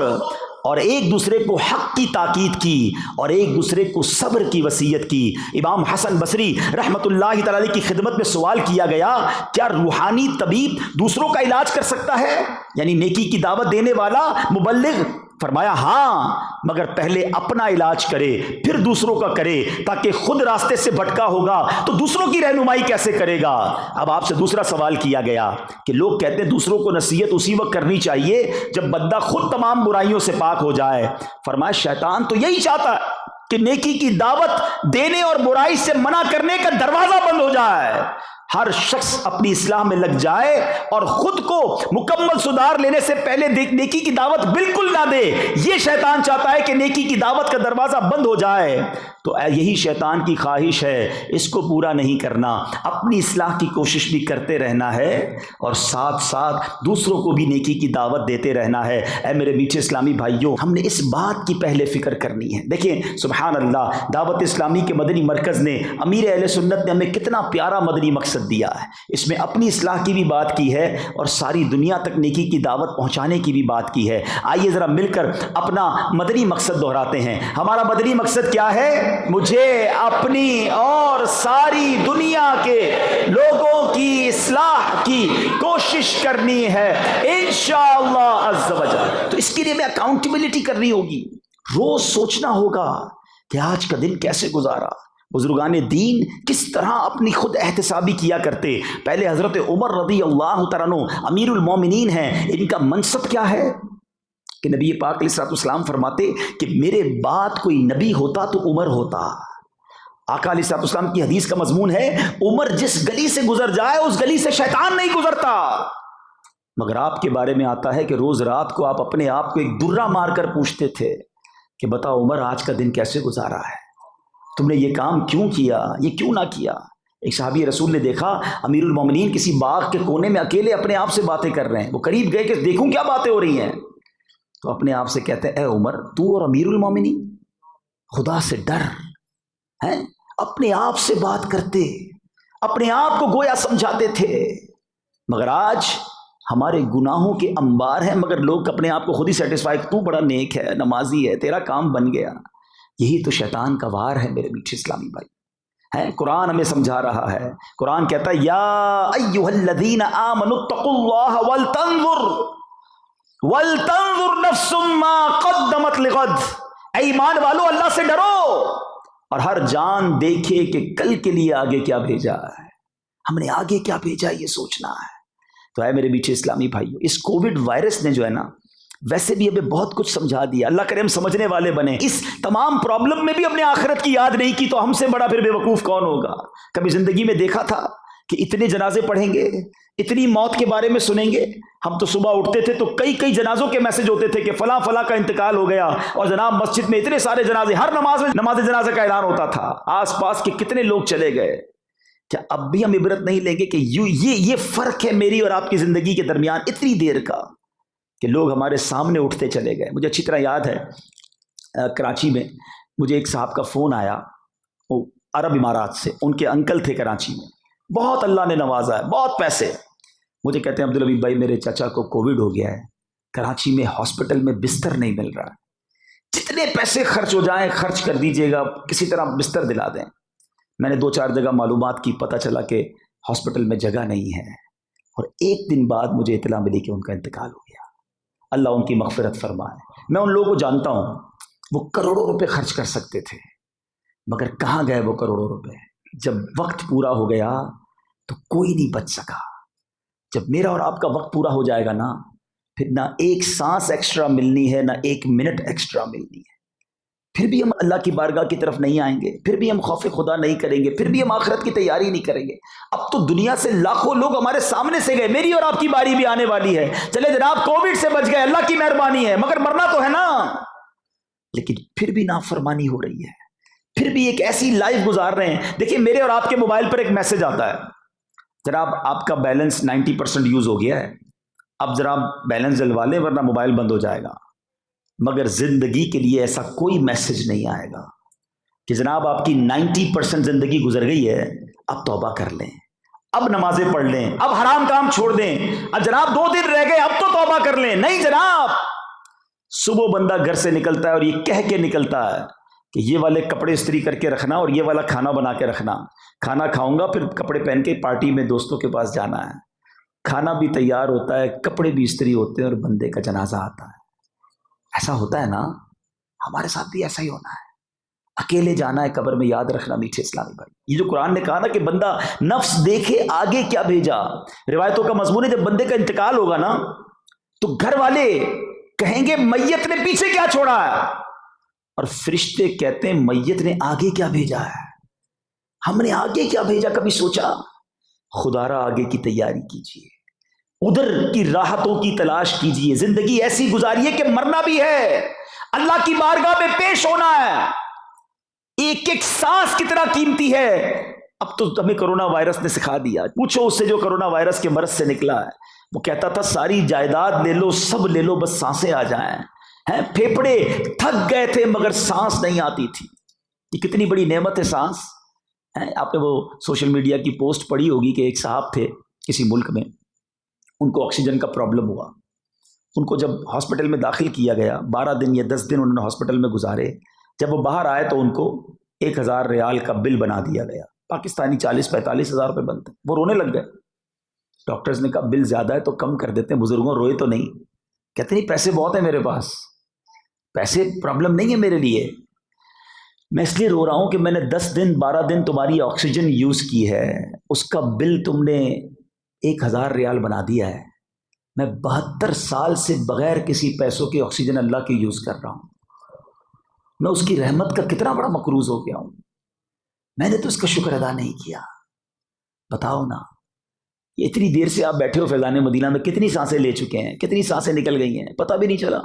اور ایک دوسرے کو حق کی تاکید کی اور ایک دوسرے کو صبر کی وصیت کی۔ امام حسن بصری رحمت اللہ تعالی کی خدمت میں سوال کیا گیا، کیا روحانی طبیب دوسروں کا علاج کر سکتا ہے؟ یعنی نیکی کی دعوت دینے والا مبلغ فرمایا ہاں، مگر پہلے اپنا علاج کرے پھر دوسروں کا کرے، تاکہ خود راستے سے بھٹکا ہوگا تو دوسروں کی رہنمائی کیسے کرے گا؟ اب آپ سے دوسرا سوال کیا گیا کہ لوگ کہتے ہیں دوسروں کو نصیحت اسی وقت کرنی چاہیے جب بندہ خود تمام برائیوں سے پاک ہو جائے۔ فرمایا شیطان تو یہی چاہتا ہے کہ نیکی کی دعوت دینے اور برائی سے منع کرنے کا دروازہ بند ہو جائے، ہر شخص اپنی اصلاح میں لگ جائے اور خود کو مکمل سدھار لینے سے پہلے نیکی کی دعوت بالکل نہ دے۔ یہ شیطان چاہتا ہے کہ نیکی کی دعوت کا دروازہ بند ہو جائے، تو یہی شیطان کی خواہش ہے، اس کو پورا نہیں کرنا، اپنی اصلاح کی کوشش بھی کرتے رہنا ہے اور ساتھ ساتھ دوسروں کو بھی نیکی کی دعوت دیتے رہنا ہے۔ اے میرے میٹھے اسلامی بھائیوں، ہم نے اس بات کی پہلے فکر کرنی ہے۔ دیکھیں سبحان اللہ، دعوت اسلامی کے مدنی مرکز نے، امیر اہل سنت نے ہمیں کتنا پیارا مدنی مقصد دیا ہے۔ اس میں اپنی اصلاح کی بھی بات کی ہے اور ساری دنیا تک نیکی کی دعوت پہنچانے کی بھی بات کی ہے۔ آئیے ذرا مل کر اپنا مدنی مقصد دہراتے ہیں۔ ہمارا مدنی مقصد کیا ہے؟ مجھے اپنی اور ساری دنیا کے لوگوں کی اصلاح کی کوشش کرنی ہے انشاءاللہ عز و جل۔ تو اس کے لیے میں اکاؤنٹیبلٹی کرنی ہوگی، روز سوچنا ہوگا کہ آج کا دن کیسے گزارا۔ بزرگان دین کس طرح اپنی خود احتسابی کیا کرتے۔ پہلے حضرت عمر رضی اللہ تعالیٰ عنہ امیر المومنین ہیں، ان کا منصب کیا ہے کہ نبی پاک علیہ الصلوۃ والسلام فرماتے کہ میرے بعد کوئی نبی ہوتا تو عمر ہوتا۔ آقا علیہ الصلوۃ والسلام کی حدیث کا مضمون ہے عمر جس گلی سے گزر جائے اس گلی سے شیطان نہیں گزرتا۔ مگر آپ کے بارے میں آتا ہے کہ روز رات کو آپ اپنے آپ کو ایک درہ مار کر پوچھتے تھے کہ بتا عمر آج کا دن کیسے گزارا ہے، تم نے یہ کام کیوں کیا، یہ کیوں نہ کیا۔ ایک صحابی رسول نے دیکھا امیر المومنین کسی باغ کے کونے میں اکیلے اپنے آپ سے باتیں کر رہے ہیں، وہ قریب گئے کہ دیکھوں کیا باتیں ہو رہی ہیں، تو اپنے آپ سے کہتے ہیں اے عمر تو اور امیر المومنین خدا سے ڈر، ہیں اپنے آپ سے بات کرتے، اپنے آپ کو گویا سمجھاتے تھے۔ مگر آج ہمارے گناہوں کے انبار ہیں، مگر لوگ اپنے آپ کو خود ہی سیٹسفائی، تو بڑا نیک ہے، نمازی ہے، تیرا کام بن گیا۔ یہی تو شیطان کا وار ہے میرے میٹھے اسلامی بھائی، ہے قرآن ہمیں سمجھا رہا ہے۔ قرآن کہتا ہے یا ایھا الذین آمنوا اتقوا اللہ ولتنظر نفس ما قدمت لغد، اے ایمان والو اللہ سے ڈرو اور ہر جان دیکھے کہ کل کے لیے آگے کیا بھیجا ہے، ہم نے آگے کیا بھیجا یہ سوچنا ہے۔ تو اے میرے میٹھے اسلامی بھائیو، اس کووڈ وائرس نے جو ہے نا ویسے بھی ہمیں بہت کچھ سمجھا دیا، اللہ کرے ہم سمجھنے والے بنے۔ اس تمام پرابلم میں بھی اپنے آخرت کی یاد نہیں کی تو ہم سے بڑا پھر بے وقوف کون ہوگا؟ کبھی زندگی میں دیکھا تھا کہ اتنے جنازے پڑھیں گے، اتنی موت کے بارے میں سنیں گے؟ ہم تو صبح اٹھتے تھے تو کئی جنازوں کے میسج ہوتے تھے کہ فلاں فلاں کا انتقال ہو گیا، اور جناب مسجد میں اتنے سارے جنازے، ہر نماز میں نماز جنازہ کا اعلان ہوتا تھا، آس پاس کے کتنے لوگ چلے گئے۔ کیا اب بھی ہم عبرت نہیں لیں گے کہ یہ فرق ہے میری اور آپ کی زندگی کے درمیان اتنی دیر کا کہ لوگ ہمارے سامنے اٹھتے چلے گئے؟ مجھے اچھی طرح یاد ہے کراچی میں مجھے ایک صاحب کا فون آیا، وہ عرب امارات سے، ان کے انکل تھے کراچی میں، بہت اللہ نے نوازا ہے، بہت پیسے۔ مجھے کہتے ہیں عبدالحبیب بھائی میرے چچا کو کووڈ ہو گیا ہے، کراچی میں ہاسپٹل میں بستر نہیں مل رہا، جتنے پیسے خرچ ہو جائیں خرچ کر دیجیے گا، کسی طرح بستر دلا دیں۔ میں نے 2-4 جگہ معلومات کی، پتہ چلا کہ ہاسپٹل میں جگہ نہیں ہے، اور ایک دن بعد مجھے اطلاع ملی کہ ان کا انتقال ہو گیا۔ اللہ ان کی مغفرت فرمائے۔ میں ان لوگوں کو جانتا ہوں، وہ کروڑوں روپے خرچ کر سکتے تھے، مگر کہاں گئے وہ کروڑوں روپے؟ جب وقت پورا ہو گیا تو کوئی نہیں بچ سکا۔ جب میرا اور آپ کا وقت پورا ہو جائے گا نا، پھر نہ ایک سانس ایکسٹرا ملنی ہے، نہ ایک منٹ ایکسٹرا ملنی ہے، پھر بھی ہم اللہ کی بارگاہ کی طرف نہیں آئیں گے، پھر بھی ہم خوف خدا نہیں کریں گے، پھر بھی ہم آخرت کی تیاری نہیں کریں گے۔ اب تو دنیا سے لاکھوں لوگ ہمارے سامنے سے گئے، میری اور آپ کی باری بھی آنے والی ہے۔ چلے جناب کووڈ سے بچ گئے، اللہ کی مہربانی ہے، مگر مرنا تو ہے نا۔ لیکن پھر بھی نافرمانی ہو رہی ہے، پھر بھی ایک ایسی لائف گزار رہے ہیں۔ دیکھیں میرے اور آپ کے موبائل پر ایک میسج آتا ہے، جناب آپ کا بیلنس 90% یوز ہو گیا ہے، اب ذرا بیلنس ڈلوا لیں ورنہ موبائل بند ہو جائے گا۔ مگر زندگی کے لیے ایسا کوئی میسج نہیں آئے گا کہ جناب آپ کی 90% زندگی گزر گئی ہے، اب توبہ کر لیں، اب نمازیں پڑھ لیں، اب حرام کام چھوڑ دیں، اب جناب 2 دن رہ گئے اب تو توبہ کر لیں۔ نہیں جناب، صبح بندہ گھر سے نکلتا ہے اور یہ کہہ کے نکلتا ہے کہ یہ والے کپڑے استری کر کے رکھنا اور یہ والا کھانا بنا کے رکھنا، کھانا کھاؤں گا پھر کپڑے پہن کے پارٹی میں دوستوں کے پاس جانا ہے۔ کھانا بھی تیار ہوتا ہے، کپڑے بھی استری ہوتے ہیں اور بندے کا جنازہ آتا ہے۔ ایسا ایسا ہوتا ہے نا, ہمارے ساتھ بھی ایسا ہی ہونا ہے. اکیلے جانا ہے قبر میں, یاد رکھنا میٹھے اسلامی بھائی. یہ جو قرآن نے کہا نا کہ بندہ نفس دیکھے آگے کیا بھیجا, روایتوں کا مضمون ہے جب بندے کا انتقال ہوگا نا تو گھر والے کہیں گے میت نے پیچھے کیا چھوڑا ہے, اور فرشتے کہتے ہیں میت نے آگے کیا بھیجا ہے. ہم نے آگے کیا بھیجا کبھی سوچا؟ خدا را آگے کی تیاری کیجیے, ادھر کی راحتوں کی تلاش کیجیے. زندگی ایسی گزاریے کہ مرنا بھی ہے, اللہ کی بارگاہ میں پیش ہونا ہے. ایک ایک سانس کتنا قیمتی ہے. اب تو ہمیں کرونا وائرس نے سکھا دیا. پوچھو اس سے جو کرونا وائرس کے مرض سے نکلا ہے, وہ کہتا تھا ساری جائیداد لے لو, سب لے لو, بس سانسیں آ جائیں. پھیپھڑے تھک گئے تھے مگر سانس نہیں آتی تھی. یہ کتنی بڑی نعمت ہے سانس. آپ نے وہ سوشل میڈیا کی پوسٹ پڑھی ہوگی کہ ایک صاحب تھے کسی ملک میں, ان کو آکسیجن کا پرابلم ہوا. ان کو جب ہاسپٹل میں داخل کیا گیا, 12 دن یا 10 دن انہوں نے ہاسپٹل میں گزارے. جب وہ باہر آئے تو ان کو 1000 ریال کا بل بنا دیا گیا. پاکستانی 40-45 ہزار روپے بنتے. وہ رونے لگ گئے. ڈاکٹرز نے کہا بل زیادہ ہے تو کم کر دیتے ہیں. بزرگوں روئے تو نہیں, کہتے نہیں پیسے بہت ہیں میرے پاس, پیسے پرابلم نہیں ہے میرے لیے. میں اس لیے رو رہا ہوں کہ میں نے 10 دن 12 دن تمہاری آکسیجن یوز کی ہے, اس کا بل تم نے 1000 ریال بنا دیا ہے. میں 72 سال سے بغیر کسی پیسوں کی آکسیجن اللہ کی یوز کر رہا ہوں. میں اس کی رحمت کا کتنا بڑا مقروض ہو گیا ہوں. میں نے تو اس کا شکر ادا نہیں کیا. بتاؤ نا, اتنی دیر سے آپ بیٹھے ہو فیضان مدینہ میں, کتنی سانسیں لے چکے ہیں, کتنی سانسیں نکل گئی ہیں, پتہ بھی نہیں چلا.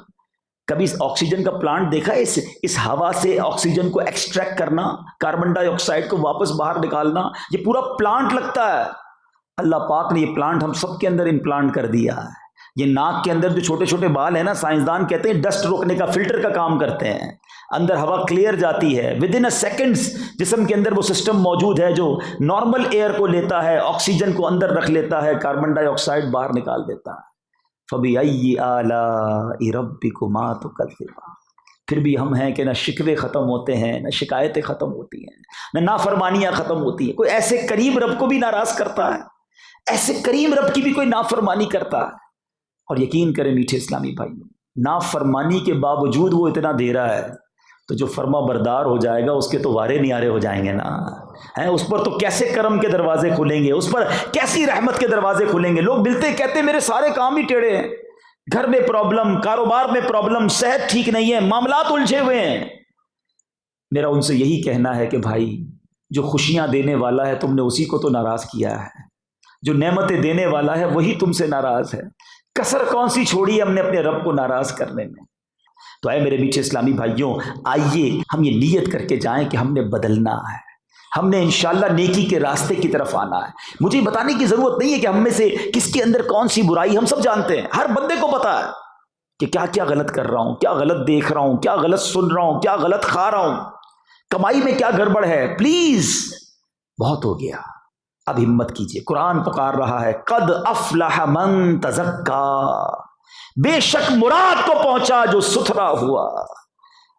کبھی اس آکسیجن کا پلانٹ دیکھا ہے؟ اس ہوا سے آکسیجن کو ایکسٹریکٹ کرنا, کاربن ڈائی آکسائڈ کو واپس باہر نکالنا, یہ پورا پلانٹ لگتا ہے. اللہ پاک نے یہ پلانٹ ہم سب کے اندر امپلانٹ کر دیا ہے. یہ ناک کے اندر جو چھوٹے چھوٹے بال ہیں نا, سائنسدان کہتے ہیں ڈسٹ روکنے کا فلٹر کا کام کرتے ہیں. اندر ہوا کلیئر جاتی ہے, ود ان سیکنڈز جسم کے اندر وہ سسٹم موجود ہے جو نارمل ایئر کو لیتا ہے, آکسیجن کو اندر رکھ لیتا ہے, کاربن ڈائی آکسائڈ باہر نکال دیتا ہے. فَبِأَيِّ آلَاءِ رَبِّكُمَا تُكَذِّبَانِ. پھر بھی ہم ہیں کہ نہ شکوے ختم ہوتے ہیں, نہ شکایتیں ختم ہوتی ہیں, نہ نافرمانیاں ختم ہوتی ہیں. کوئی ایسے کریم رب کو بھی ناراض کرتا ہے, ایسے کریم رب کی بھی کوئی نافرمانی کرتا ہے. اور یقین کریں میٹھے اسلامی بھائی, نافرمانی کے باوجود وہ اتنا دے رہا ہے تو جو فرما بردار ہو جائے گا اس کے تو وارے نیارے ہو جائیں گے نا. اس پر تو کیسے کرم کے دروازے کھلیں گے, اس پر کیسی رحمت کے دروازے کھلیں گے. لوگ ملتے کہتے میرے سارے کام ہی ٹیڑھے ہیں, گھر میں پرابلم, کاروبار میں پرابلم, صحت ٹھیک نہیں ہے, معاملات الجھے ہوئے ہیں. میرا ان سے یہی کہنا ہے کہ بھائی جو خوشیاں دینے والا ہے تم نے اسی کو تو ناراض کیا ہے, جو نعمتیں دینے والا ہے وہی تم سے ناراض ہے. کسر کون سی چھوڑی ہم نے اپنے رب کو ناراض کرنے میں. تو اے میرے میٹھے اسلامی بھائیوں, آئیے ہم یہ نیت کر کے جائیں کہ ہم نے بدلنا ہے, ہم نے انشاءاللہ نیکی کے راستے کی طرف آنا ہے. مجھے بتانے کی ضرورت نہیں ہے کہ ہم میں سے کس کے اندر کون سی برائی, ہم سب جانتے ہیں. ہر بندے کو پتا ہے کہ کیا کیا غلط کر رہا ہوں, کیا غلط دیکھ رہا ہوں, کیا غلط سن رہا ہوں, کیا غلط کھا رہا ہوں, کمائی میں کیا گڑبڑ ہے. پلیز بہت ہو گیا, اب ہمت کیجئے. قرآن پکار رہا ہے, قد افلح من تزکا, بے شک مراد کو پہنچا جو ستھرا ہوا.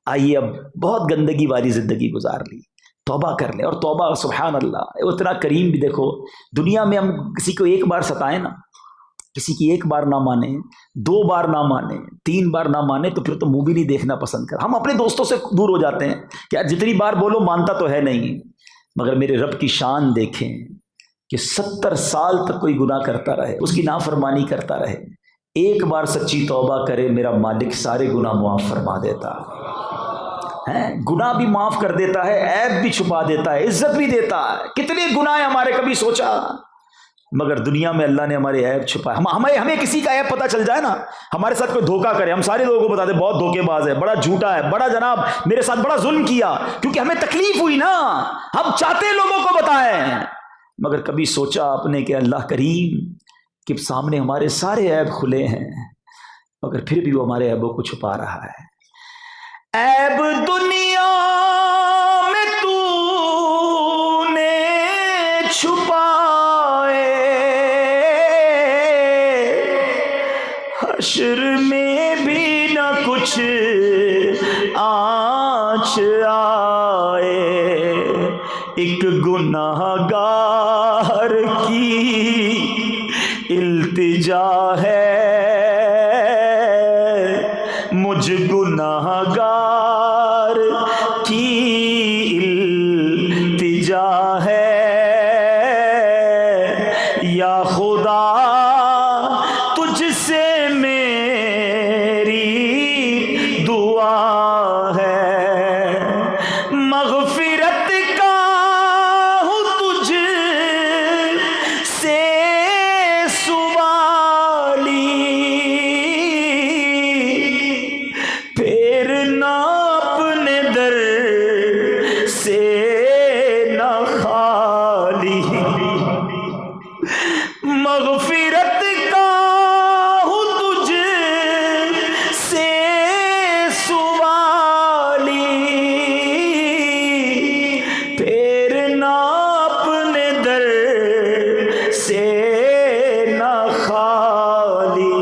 آئیے اب بہت گندگی والی زندگی گزار لی, توبہ کر لیں. اور توبہ سبحان اللہ اتنا کریم بھی. دیکھو دنیا میں ہم کسی کو ایک بار ستائیں نا, کسی کی ایک بار نہ مانے, 2 بار نہ مانے, 3 بار نہ مانے تو پھر تو منہ بھی نہیں دیکھنا پسند کر. ہم اپنے دوستوں سے دور ہو جاتے ہیں کہ یار جتنی بار بولو مانتا تو ہے نہیں. مگر میرے رب کی شان دیکھیں کہ 70 سال تک کوئی گناہ کرتا رہے, اس کی نافرمانی کرتا رہے, ایک بار سچی توبہ کرے, میرا مالک سارے گناہ معاف فرما دیتا ہے. گناہ بھی معاف کر دیتا ہے, عیب بھی چھپا دیتا ہے, عزت بھی دیتا ہے. کتنے گناہ ہیں ہمارے, کبھی سوچا؟ مگر دنیا میں اللہ نے ہمارے عیب چھپائے. ہمیں کسی کا عیب پتہ چل جائے نا, ہمارے ساتھ کوئی دھوکہ کرے, ہم سارے لوگوں کو بتا دیں بہت دھوکے باز ہے, بڑا جھوٹا ہے, بڑا جناب میرے ساتھ بڑا ظلم کیا, کیونکہ ہمیں تکلیف ہوئی نا, ہم چاہتے لوگوں کو بتائیں. مگر کبھی سوچا آپ نے کہ اللہ کریم کہ سامنے ہمارے سارے عیب کھلے ہیں, مگر پھر بھی وہ ہمارے عیبوں کو چھپا رہا ہے. عیب دنیا میں تو نے چھپائے, حشر میں بھی نہ کچھ آنچ آئے. ایک گناہ گار کی التجا ہے, مجھ گناہگار کی التجا ہے، یا خدا تجھ سے میری دعا ہے، مغفرت کا ہوں تجھ سے سوالی، پھیرنا اپنے در سے نہ خالی، مغفرت کا ہوں تجھ سے سوالی، پھیرنا اپنے در سے نہ خالی،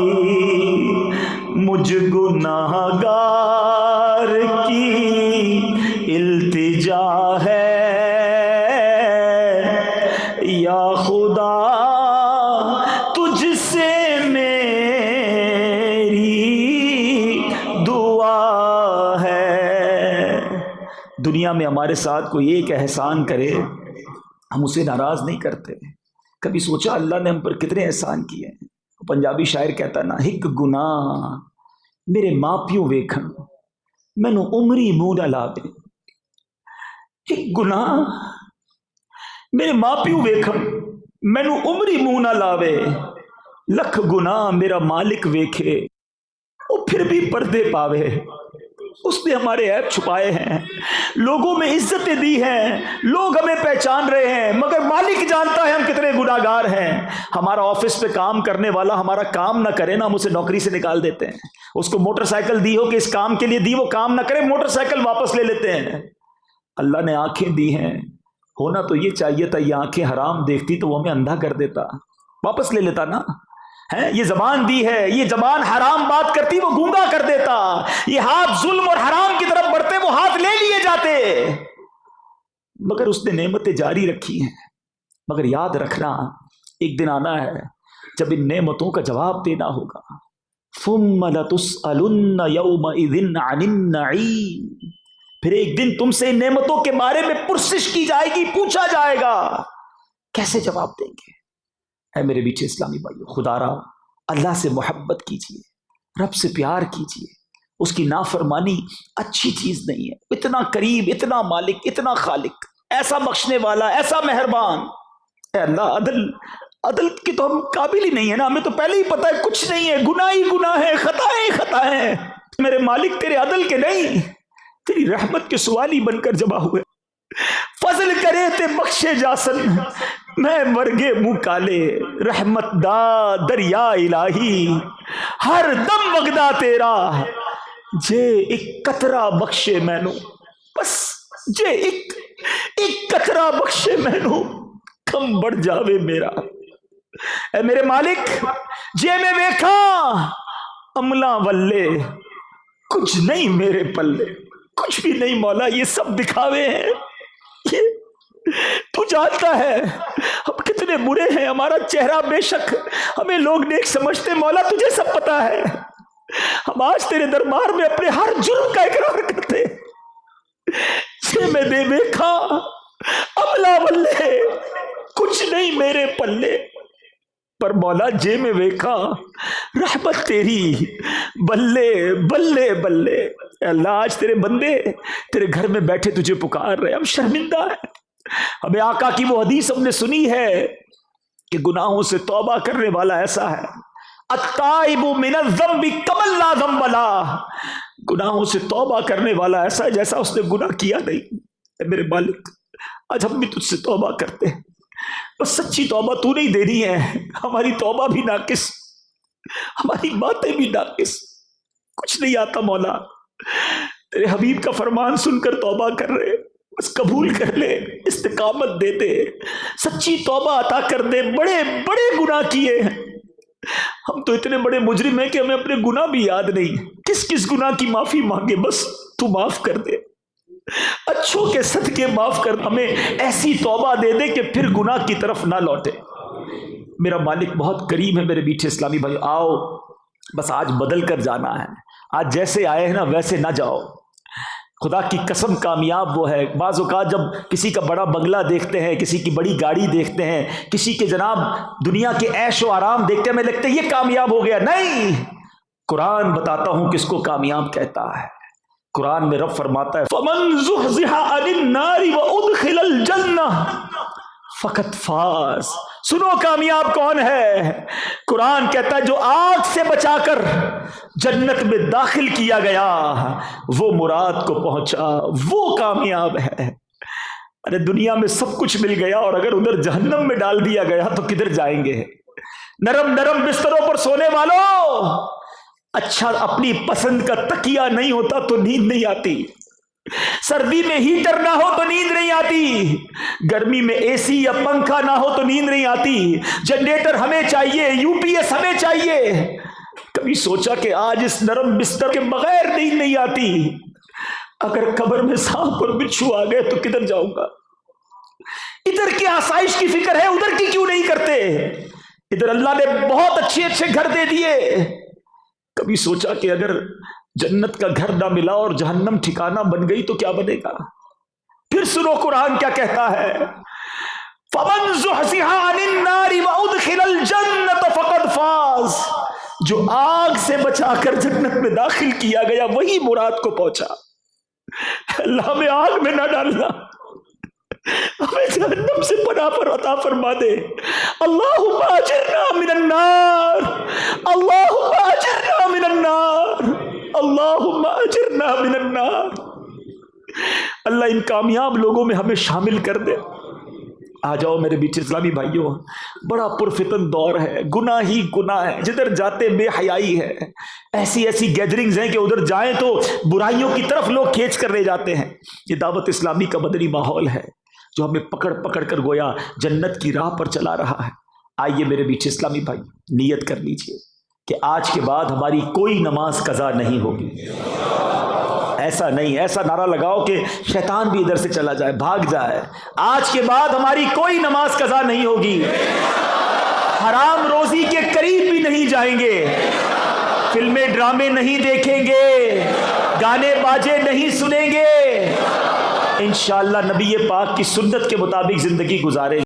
مجھ گناہگار کی التجا ہے، یا خدا تجھ سے میری دعا ہے۔ دنیا میں ہمارے ساتھ کوئی ایک احسان کرے ہم اسے ناراض نہیں کرتے۔ کبھی سوچا اللہ نے ہم پر کتنے احسان کیے ہیں؟ پنجابی شاعر کہتا نا، ہک گناہ میرے ماں پیو ویکھن مینوں عمری منہ نہ لاوے، ہک گناہ میرے ماں پیو ویکھن مینوں عمری منہ نہ لاوے، لکھ گناہ میرا مالک ویکھے وہ پھر بھی پردے پاوے، اس نے ہمارے عیب چھپائے ہیں، لوگوں میں عزتیں دی ہیں، لوگ ہمیں پہچان رہے ہیں، مگر مالک جانتا ہے ہم کتنے گناہگار ہیں۔ ہمارا آفس پہ کام کرنے والا ہمارا کام نہ کرے نا، ہم اسے نوکری سے نکال دیتے ہیں۔ اس کو موٹر سائیکل دی ہو کہ اس کام کے لیے دی، وہ کام نہ کرے، موٹر سائیکل واپس لے لیتے ہیں۔ اللہ نے آنکھیں دی ہیں، ہونا تو یہ چاہیے تھا یہ آنکھیں حرام دیکھتی تو وہ ہمیں اندھا کر دیتا، واپس لے لیتا نا۔ یہ زبان دی ہے، یہ زبان حرام بات کرتی وہ گونگا کر دیتا، یہ ہاتھ ظلم اور حرام کی طرف بڑھتے وہ ہاتھ لے لیے جاتے، مگر اس نے نعمتیں جاری رکھی ہیں۔ مگر یاد رکھنا ایک دن آنا ہے جب ان نعمتوں کا جواب دینا ہوگا۔ ثم لتسألن یومئذ عن النعیم، پھر ایک دن تم سے ان نعمتوں کے بارے میں پرسش کی جائے گی، پوچھا جائے گا، کیسے جواب دیں گے؟ اے میرے بیچے اسلامی بھائیو، خدا را اللہ سے محبت کیجئے، رب سے پیار کیجئے، اس کی نافرمانی اچھی چیز نہیں ہے۔ اتنا قریب، اتنا مالک، اتنا خالق، ایسا بخشنے والا، ایسا مہربان، اے اللہ عدل کی تو ہم قابل ہی نہیں ہے نا، ہمیں تو پہلے ہی پتہ ہے کچھ نہیں ہے، گناہ ہی گناہ ہے، خطائیں ہی خطائیں ہیں۔ میرے مالک تیرے عدل کے نہیں، تیری رحمت کے سوالی بن کر جمع ہوئے، فضل کرے تے بخشے جاسن، میں مرگے منہ کالے، رحمت دا دریا الہی، ہر دم وگدا تیرا، جے ایک قطرہ بخشے مینو، بس جے ایک قطرہ بخشے مینو، کم بڑھ جاوے میرا۔ اے میرے مالک جے میں ویکھا عملہ ولے، کچھ نہیں میرے پلے، کچھ بھی نہیں مولا، یہ سب دکھاوے ہیں، یہ تو جانتا ہے ہم کتنے برے ہیں، ہمارا چہرہ بے شک ہمیں لوگ نیک سمجھتے، مولا تجھے سب پتا ہے۔ ہم آج تیرے دربار میں اپنے ہر جرم کا اقرار کرتے، جے میں دے دیکھا عملہ ولے، کچھ نہیں میرے پلے، پر مولا جے میں ویکھا رحمت تیری، بلے بلے بلے۔ اے اللہ آج تیرے بندے تیرے گھر میں بیٹھے تجھے پکار رہے، ہم شرمندہ ہیں۔ ہمیں آقا کی وہ حدیث ہم نے سنی ہے کہ گناہوں سے توبہ کرنے والا ایسا ہے، التائب من الذنب کمن لا ذنب لہ، گناہوں سے توبہ کرنے والا ایسا ہے جیسا اس نے گناہ کیا نہیں۔ اے میرے مالک آج ہم بھی تجھ سے توبہ کرتے ہیں، بس سچی توبہ تو نہیں دینی ہے، ہماری توبہ بھی ناقص، ہماری باتیں بھی ناقص، کچھ نہیں آتا مولا، تیرے حبیب کا فرمان سن کر توبہ کر رہے، بس قبول کر لے، استقامت دے دے، سچی توبہ عطا کر دے۔ بڑے بڑے گناہ کیے ہیں ہم، تو اتنے بڑے مجرم ہیں کہ ہمیں اپنے گناہ بھی یاد نہیں، کس کس گناہ کی معافی مانگے، بس تو معاف کر دے، اچھوں کے صدقے معاف کر، ہمیں ایسی توبہ دے دے کہ پھر گناہ کی طرف نہ لوٹے۔ میرا مالک بہت کریم ہے میرے میٹھے اسلامی بھائی، آؤ بس آج بدل کر جانا ہے، آج جیسے آئے ہیں نا ویسے نہ جاؤ. خدا کی قسم کامیاب وہ ہے. بعض اوقات جب کسی کا بڑا بنگلہ دیکھتے ہیں, کسی کی بڑی گاڑی دیکھتے ہیں, کسی کے جناب دنیا کے عیش و آرام دیکھتے ہیں, ہمیں لگتا ہے یہ کامیاب ہو گیا. نہیں, قرآن بتاتا ہوں کس کو کامیاب کہتا ہے. قرآن میں رب فرماتا ہے فَمَنْ زُحْزِحَ عَنِ النَّارِ وَأُدْخِلَ الْجَنَّةَ فقط فاز. سنو کامیاب کون ہے. قرآن کہتا ہے جو آگ سے بچا کر جنت میں داخل کیا گیا وہ مراد کو پہنچا, وہ کامیاب ہے. ارے دنیا میں سب کچھ مل گیا اور اگر ادھر جہنم میں ڈال دیا گیا تو کدھر جائیں گے. نرم نرم بستروں پر سونے والوں, اچھا اپنی پسند کا تکیہ نہیں ہوتا تو نیند نہیں آتی. سردی میں ہیٹر نہ ہو تو نیند نہیں آتی, گرمی میں اے سی یا پنکھا نہ ہو تو نیند نہیں آتی, جنریٹر ہمیں چاہیے, یو پی ایس ہمیں چاہیے. کبھی سوچا کہ آج اس نرم بستر کے بغیر نیند نہیں آتی. اگر قبر میں سانپ اور بچھو آ گئے تو کدھر جاؤں گا. ادھر کی آسائش کی فکر ہے, ادھر کی کیوں نہیں کرتے. ادھر اللہ نے بہت اچھے اچھے گھر دے دیے. کبھی سوچا کہ اگر جنت کا گھر نہ ملا اور جہنم ٹھکانہ بن گئی تو کیا بنے گا. پھر سنو قرآن کیا کہتا ہے فَمَنْ زُحْزِحَ عَنِ النَّارِ وَأُدْخِلَ الْجَنَّةَ فَقَدْ فَازَ. جو آگ سے بچا کر جنت میں داخل کیا گیا وہی مراد کو پہنچا. اللہ ہمیں آگ میں نہ ڈالنا, ہمیں جہنم سے پناہ پر عطا فرما دے. اللہم اجرنا من النار, اللہم اجرنا من النار, اللہم اجرنا من النار. اللہ ان کامیاب لوگوں میں ہمیں شامل کر دے. آ جاؤ میرے بیچ اسلامی بھائیوں, بڑا پرفتن دور ہے, گناہ ہی گناہ ہے, جدھر جاتے بے حیائی ہے. ایسی ایسی گیدرنگز ہیں کہ ادھر جائیں تو برائیوں کی طرف لوگ کھینچ کر لے جاتے ہیں. یہ دعوت اسلامی کا مدنی ماحول ہے جو ہمیں پکڑ پکڑ کر گویا جنت کی راہ پر چلا رہا ہے. آئیے میرے بیچ اسلامی بھائی نیت کر لیجئے کہ آج کے بعد ہماری کوئی نماز قضا نہیں ہوگی. ایسا نہیں, ایسا نعرہ لگاؤ کہ شیطان بھی ادھر سے چلا جائے, بھاگ جائے. آج کے بعد ہماری کوئی نماز قضا نہیں ہوگی. حرام روزی کے قریب بھی نہیں جائیں گے, فلمیں ڈرامے نہیں دیکھیں گے, گانے باجے نہیں سنیں گے. انشاءاللہ نبی پاک کی سنت کے مطابق زندگی گزارے.